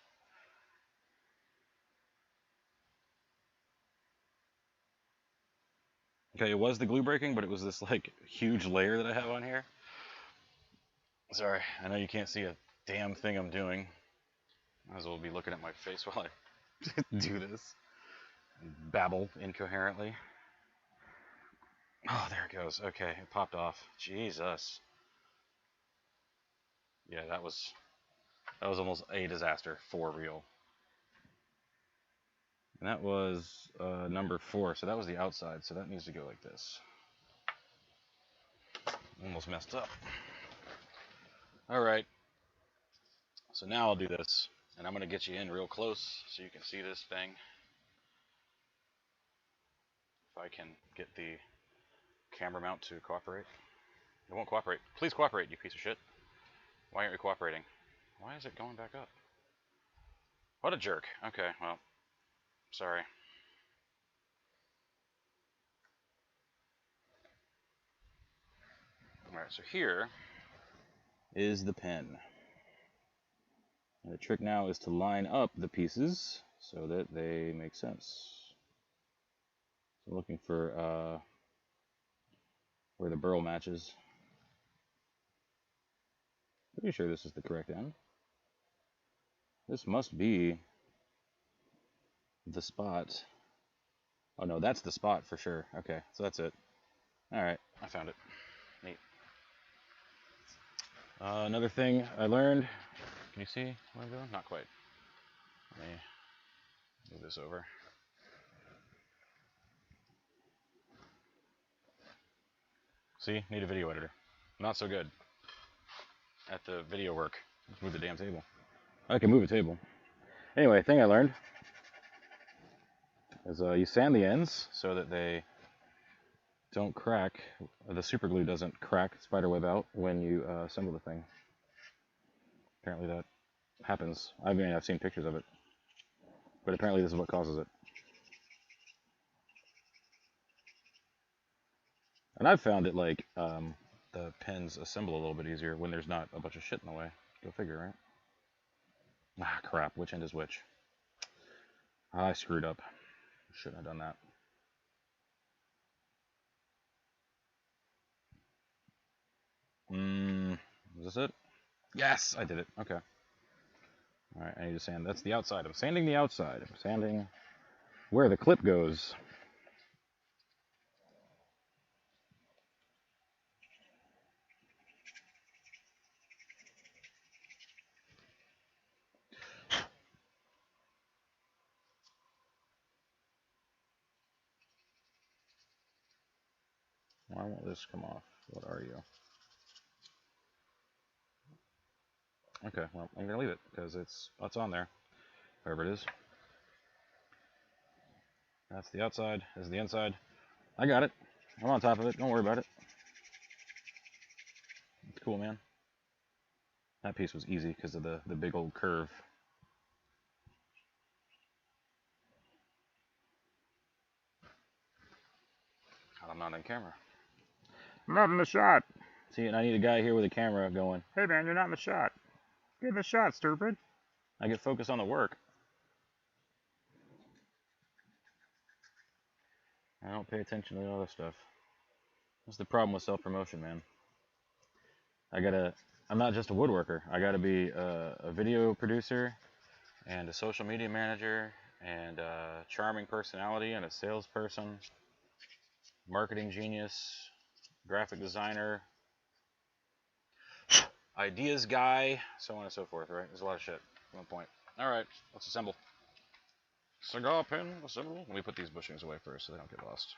Okay, it was the glue breaking, but it was this like huge layer that I have on here. Sorry, I know you can't see a damn thing I'm doing. Might as well be looking at my face while I do this and babble incoherently. Oh, there it goes. Okay, it popped off. Jesus. Yeah, that was almost a disaster, for real. And that was number 4, so that was the outside, so that needs to go like this. Almost messed up. Alright, so now I'll do this, and I'm going to get you in real close so you can see this thing. If I can get the camera mount to cooperate. It won't cooperate. Please cooperate, you piece of shit. Why aren't you cooperating? Why is it going back up? What a jerk. Okay, well, Sorry. Alright, so here is the pen. And the trick now is to line up the pieces so that they make sense. So looking for where the Burl matches. Pretty sure this is the correct end. This must be the spot. Oh no, that's the spot for sure. Okay, so that's it. Alright, I found it. Neat. another thing I learned. Can you see where I'm going? Not quite. Let me move this over. See, need a video editor. Not so good at the video work. Let's move the damn table. I can move a table. Anyway, thing I learned is you sand the ends so that they don't crack. The super glue doesn't crack spiderweb out when you assemble the thing. Apparently that happens. I mean, I've seen pictures of it, but apparently this is what causes it. And I've found that like the pens assemble a little bit easier when there's not a bunch of shit in the way. Go figure, right? Ah, crap. Which end is which? I screwed up. Shouldn't have done that. Is this it? Yes, I did it. Okay. All right, I need to sand. That's the outside. I'm sanding the outside. I'm sanding where the clip goes. Why won't this come off? What are you? Okay, well, I'm going to leave it because it's on there. Wherever it is. That's the outside. This is the inside. I got it. I'm on top of it. Don't worry about it. It's cool, man. That piece was easy because of the big old curve. I'm not in camera. I'm not in the shot. See, and I need a guy here with a camera going, Hey man, you're not in the shot. Get in the shot, stupid. I get focused on the work. I don't pay attention to the other stuff. That's the problem with self-promotion, man. I'm not just a woodworker. I gotta be a video producer and a social media manager and a charming personality and a salesperson, marketing genius, graphic designer, ideas guy, so on and so forth, right? There's a lot of shit at one point. Alright, let's assemble. Cigar pen, assemble. Let me put these bushings away first so they don't get lost.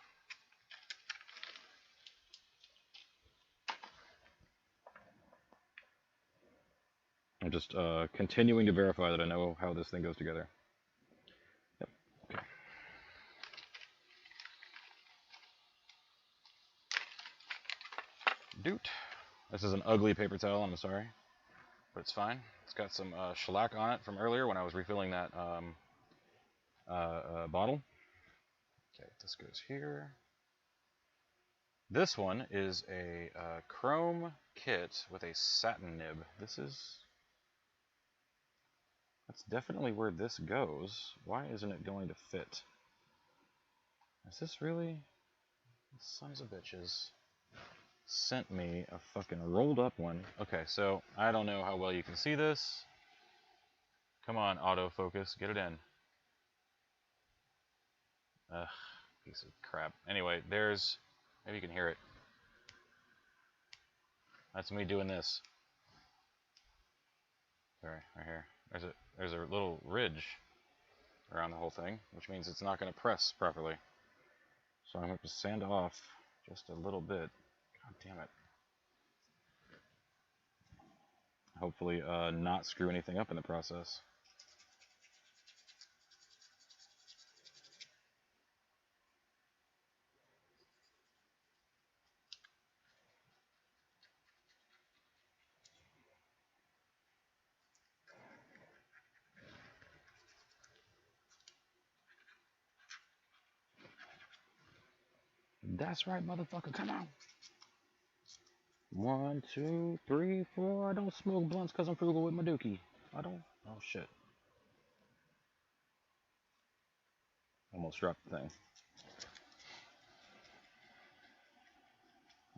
I'm just continuing to verify that I know how this thing goes together. Yep. Okay. Doot. This is an ugly paper towel, I'm sorry. But it's fine. It's got some shellac on it from earlier when I was refilling that bottle. Okay, this goes here. This one is a chrome kit with a satin nib. That's definitely where this goes. Why isn't it going to fit? Is this really? Sons of bitches sent me a fucking rolled up one. Okay, so I don't know how well you can see this. Come on, autofocus, get it in. Ugh, piece of crap. Anyway, maybe you can hear it. That's me doing this. Sorry, right here. There's a little ridge around the whole thing, which means it's not going to press properly. So I'm going to sand off just a little bit. God damn it. Hopefully not screw anything up in the process. That's right, motherfucker. Come on. 1, 2, 3, 4. I don't smoke blunts because I'm frugal with my dookie. I don't. Oh, shit. Almost dropped the thing.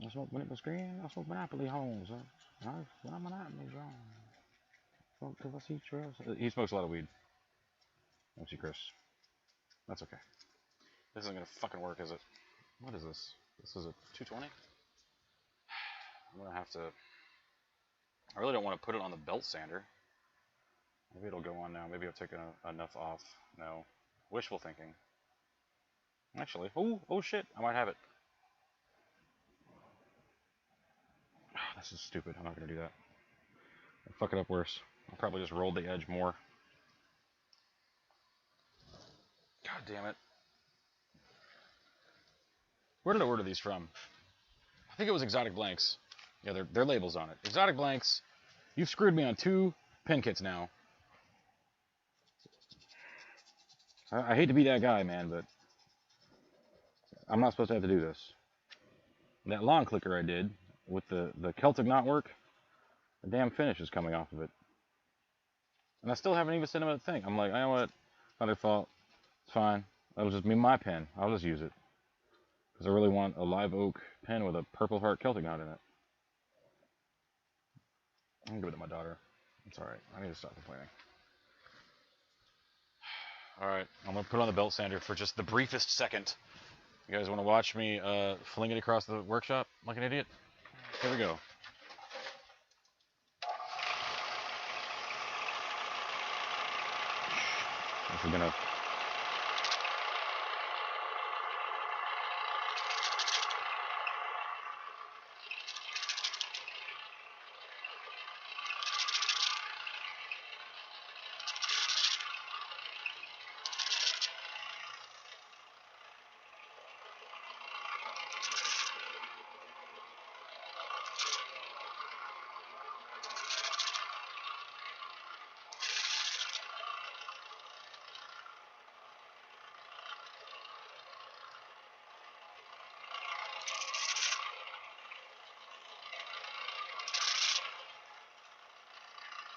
I smoke when it was green. I smoke Monopoly homes. When I'm Monopoly drawn. Smoke till I see trails. He smokes a lot of weed. MC Chris. That's okay. This isn't gonna fucking work, is it? What is this? This is a 220? I'm gonna have to... I really don't want to put it on the belt sander. Maybe it'll go on now. Maybe I've taken enough off. No. Wishful thinking. Actually, oh shit, I might have it. Oh, this is stupid. I'm not gonna do that. I'll fuck it up worse. I'll probably just roll the edge more. God damn it. Where did I order these from? I think it was Exotic Blanks. Yeah, their labels on it. Exotic Blanks. You've screwed me on 2 pen kits now. I hate to be that guy, man, but I'm not supposed to have to do this. That lawn clicker I did with the Celtic knotwork, the damn finish is coming off of it. And I still haven't even sent him a thing. I'm like, you know what? Not their fault. It's fine. That'll just be my pen. I'll just use it. Because I really want a live oak pen with a Purple Heart Celtic knot in it. I'm gonna give it to my daughter. It's alright. I need to stop complaining. Alright, I'm gonna put on the belt sander for just the briefest second. You guys wanna watch me fling it across the workshop like an idiot? Here we go. This is gonna...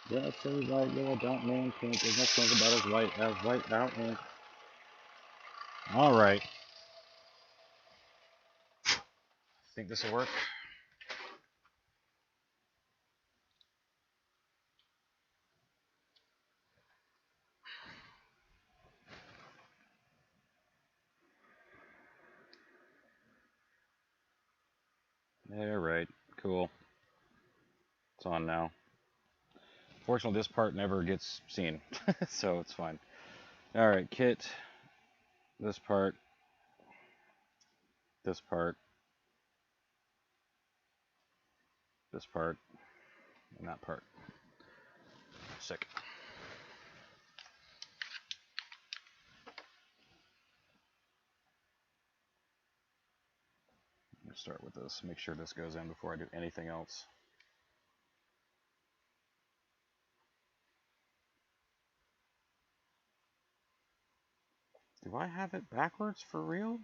Yeah, I say white, yellow, don't mean pink. There's nothing about as white out and... Alright. Think this will work? Alright, cool. It's on now. Fortunately, this part never gets seen, so it's fine. Alright, kit. This part. This part. This part. And that part. Sick. Let me start with this. Make sure this goes in before I do anything else. Do I have it backwards for real?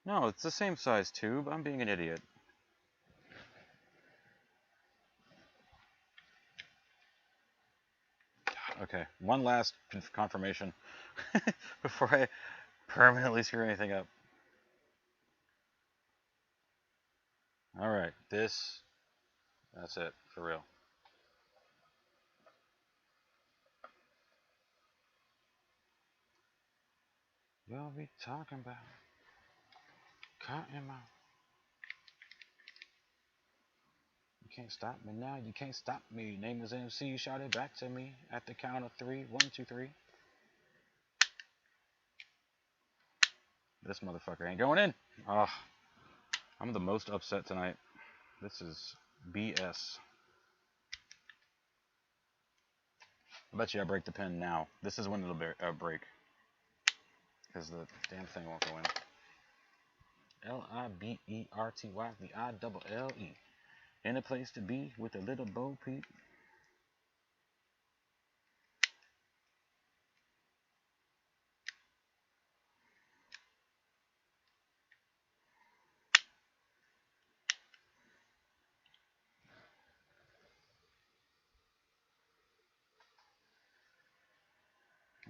No, it's the same size tube. I'm being an idiot. Okay, one last confirmation before I permanently screw anything up. Alright, that's it, for real. You'll be talking about cotton mouth. You can't stop me now, you can't stop me. Name is MC, shout it back to me at the count of 3. 1, 2, 3. This motherfucker ain't going in. Oh, I'm the most upset tonight. This is BS. I bet you I break the pen now. This is when it'll break. Because the damn thing won't go in. L-I-B-E-R-T-Y, the I-double-L-E. In a place to be with a little Bo Peep.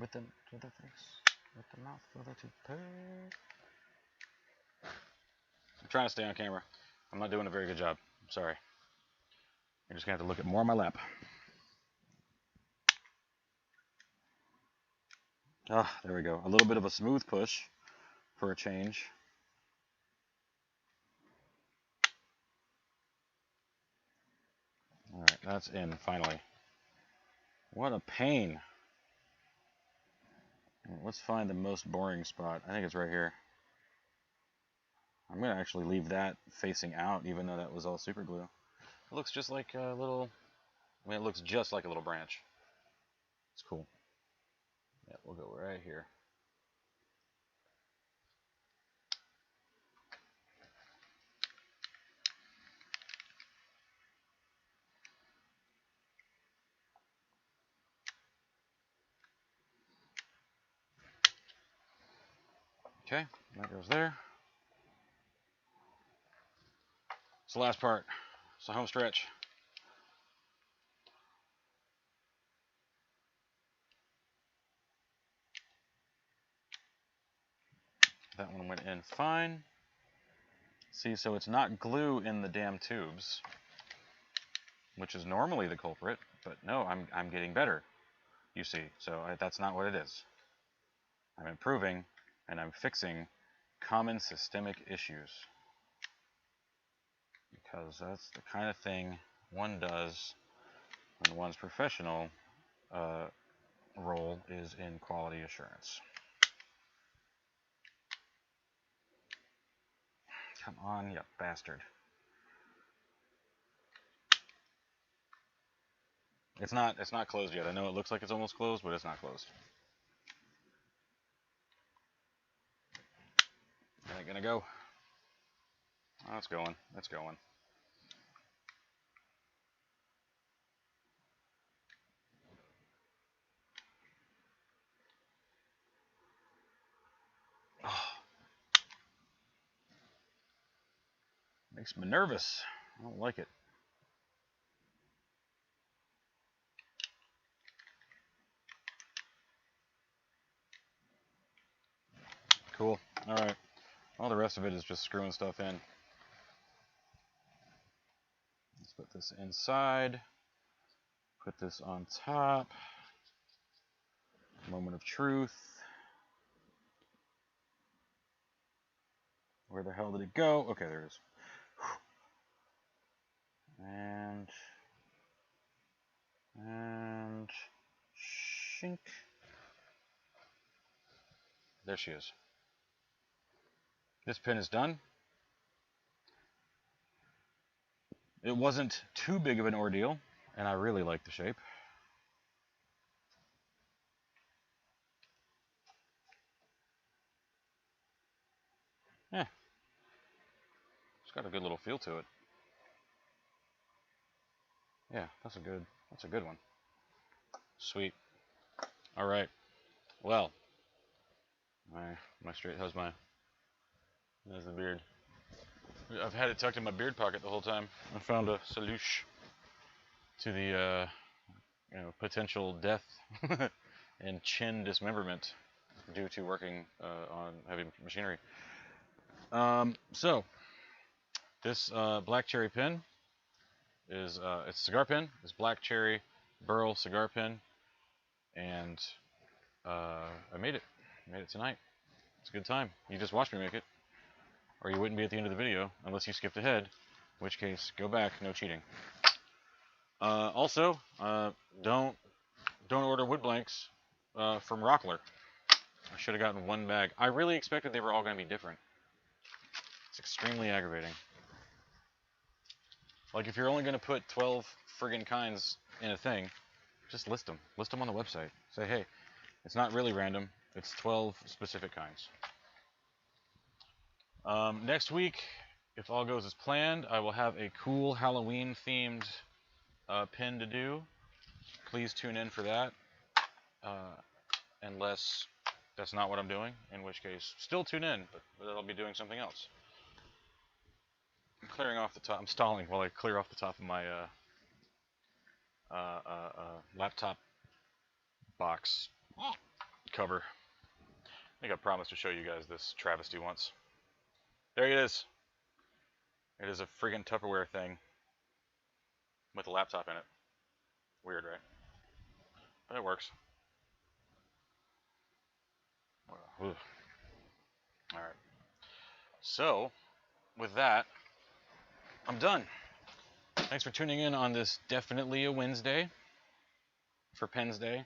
with the face, with the mouth for the toothpick. I'm trying to stay on camera. I'm not doing a very good job. I'm sorry. You're just gonna have to look at more of my lap. Ah, there we go. A little bit of a smooth push for a change. All right, that's in finally. What a pain. Let's find the most boring spot. I think it's right here. I'm gonna actually leave that facing out, even though that was all super glue. It looks just like a little. I mean, it looks just like a little branch. It's cool. Yeah, we'll go right here. Okay, that goes there. It's the last part. It's the home stretch. That one went in fine. See, so it's not glue in the damn tubes, which is normally the culprit, but no, I'm getting better, you see. So that's not what it is. I'm improving, and I'm fixing common systemic issues. Because that's the kind of thing one does when one's professional role is in quality assurance. Come on, you bastard. It's not closed yet. I know it looks like it's almost closed, but it's not closed. Is it gonna go? Oh, it's going. It's going. Oh, makes me nervous. I don't like it. Cool. All right. All the rest of it is just screwing stuff in. Let's put this inside. Put this on top. Moment of truth. Where the hell did it go? Okay, there it is. And shink. There she is. This pin is done. It wasn't too big of an ordeal, and I really like the shape. Yeah. It's got a good little feel to it. Yeah, that's a good one. Sweet. All right. Well, my straight, there's the beard. I've had it tucked in my beard pocket the whole time. I found a solution to the potential death and chin dismemberment due to working on heavy machinery. So this black cherry pen is it's a cigar pen. It's black cherry Burl cigar pen, and I made it. Made it tonight. It's a good time. You just watched me make it, or you wouldn't be at the end of the video unless you skipped ahead, in which case go back. No cheating. Also, don't order wood blanks from Rockler. I should have gotten one bag. I really expected they were all going to be different. It's extremely aggravating. Like, if you're only going to put 12 friggin' kinds in a thing, just list them. List them on the website. Say, hey, it's not really random. It's 12 specific kinds. Next week, if all goes as planned, I will have a cool Halloween-themed pin to do. Please tune in for that. Unless that's not what I'm doing, in which case, still tune in, but I'll be doing something else. I'm clearing off the top. I'm stalling while I clear off the top of my laptop box. cover. I think I promised to show you guys this travesty once. There it is. It is a friggin' Tupperware thing with a laptop in it. Weird, right? But it works. Alright. So, with that, I'm done. Thanks for tuning in on this definitely a Wednesday for Pensday.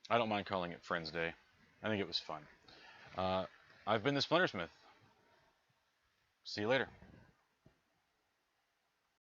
I don't mind calling it Friends Day. I think it was fun. I've been the Splintersmith. See you later.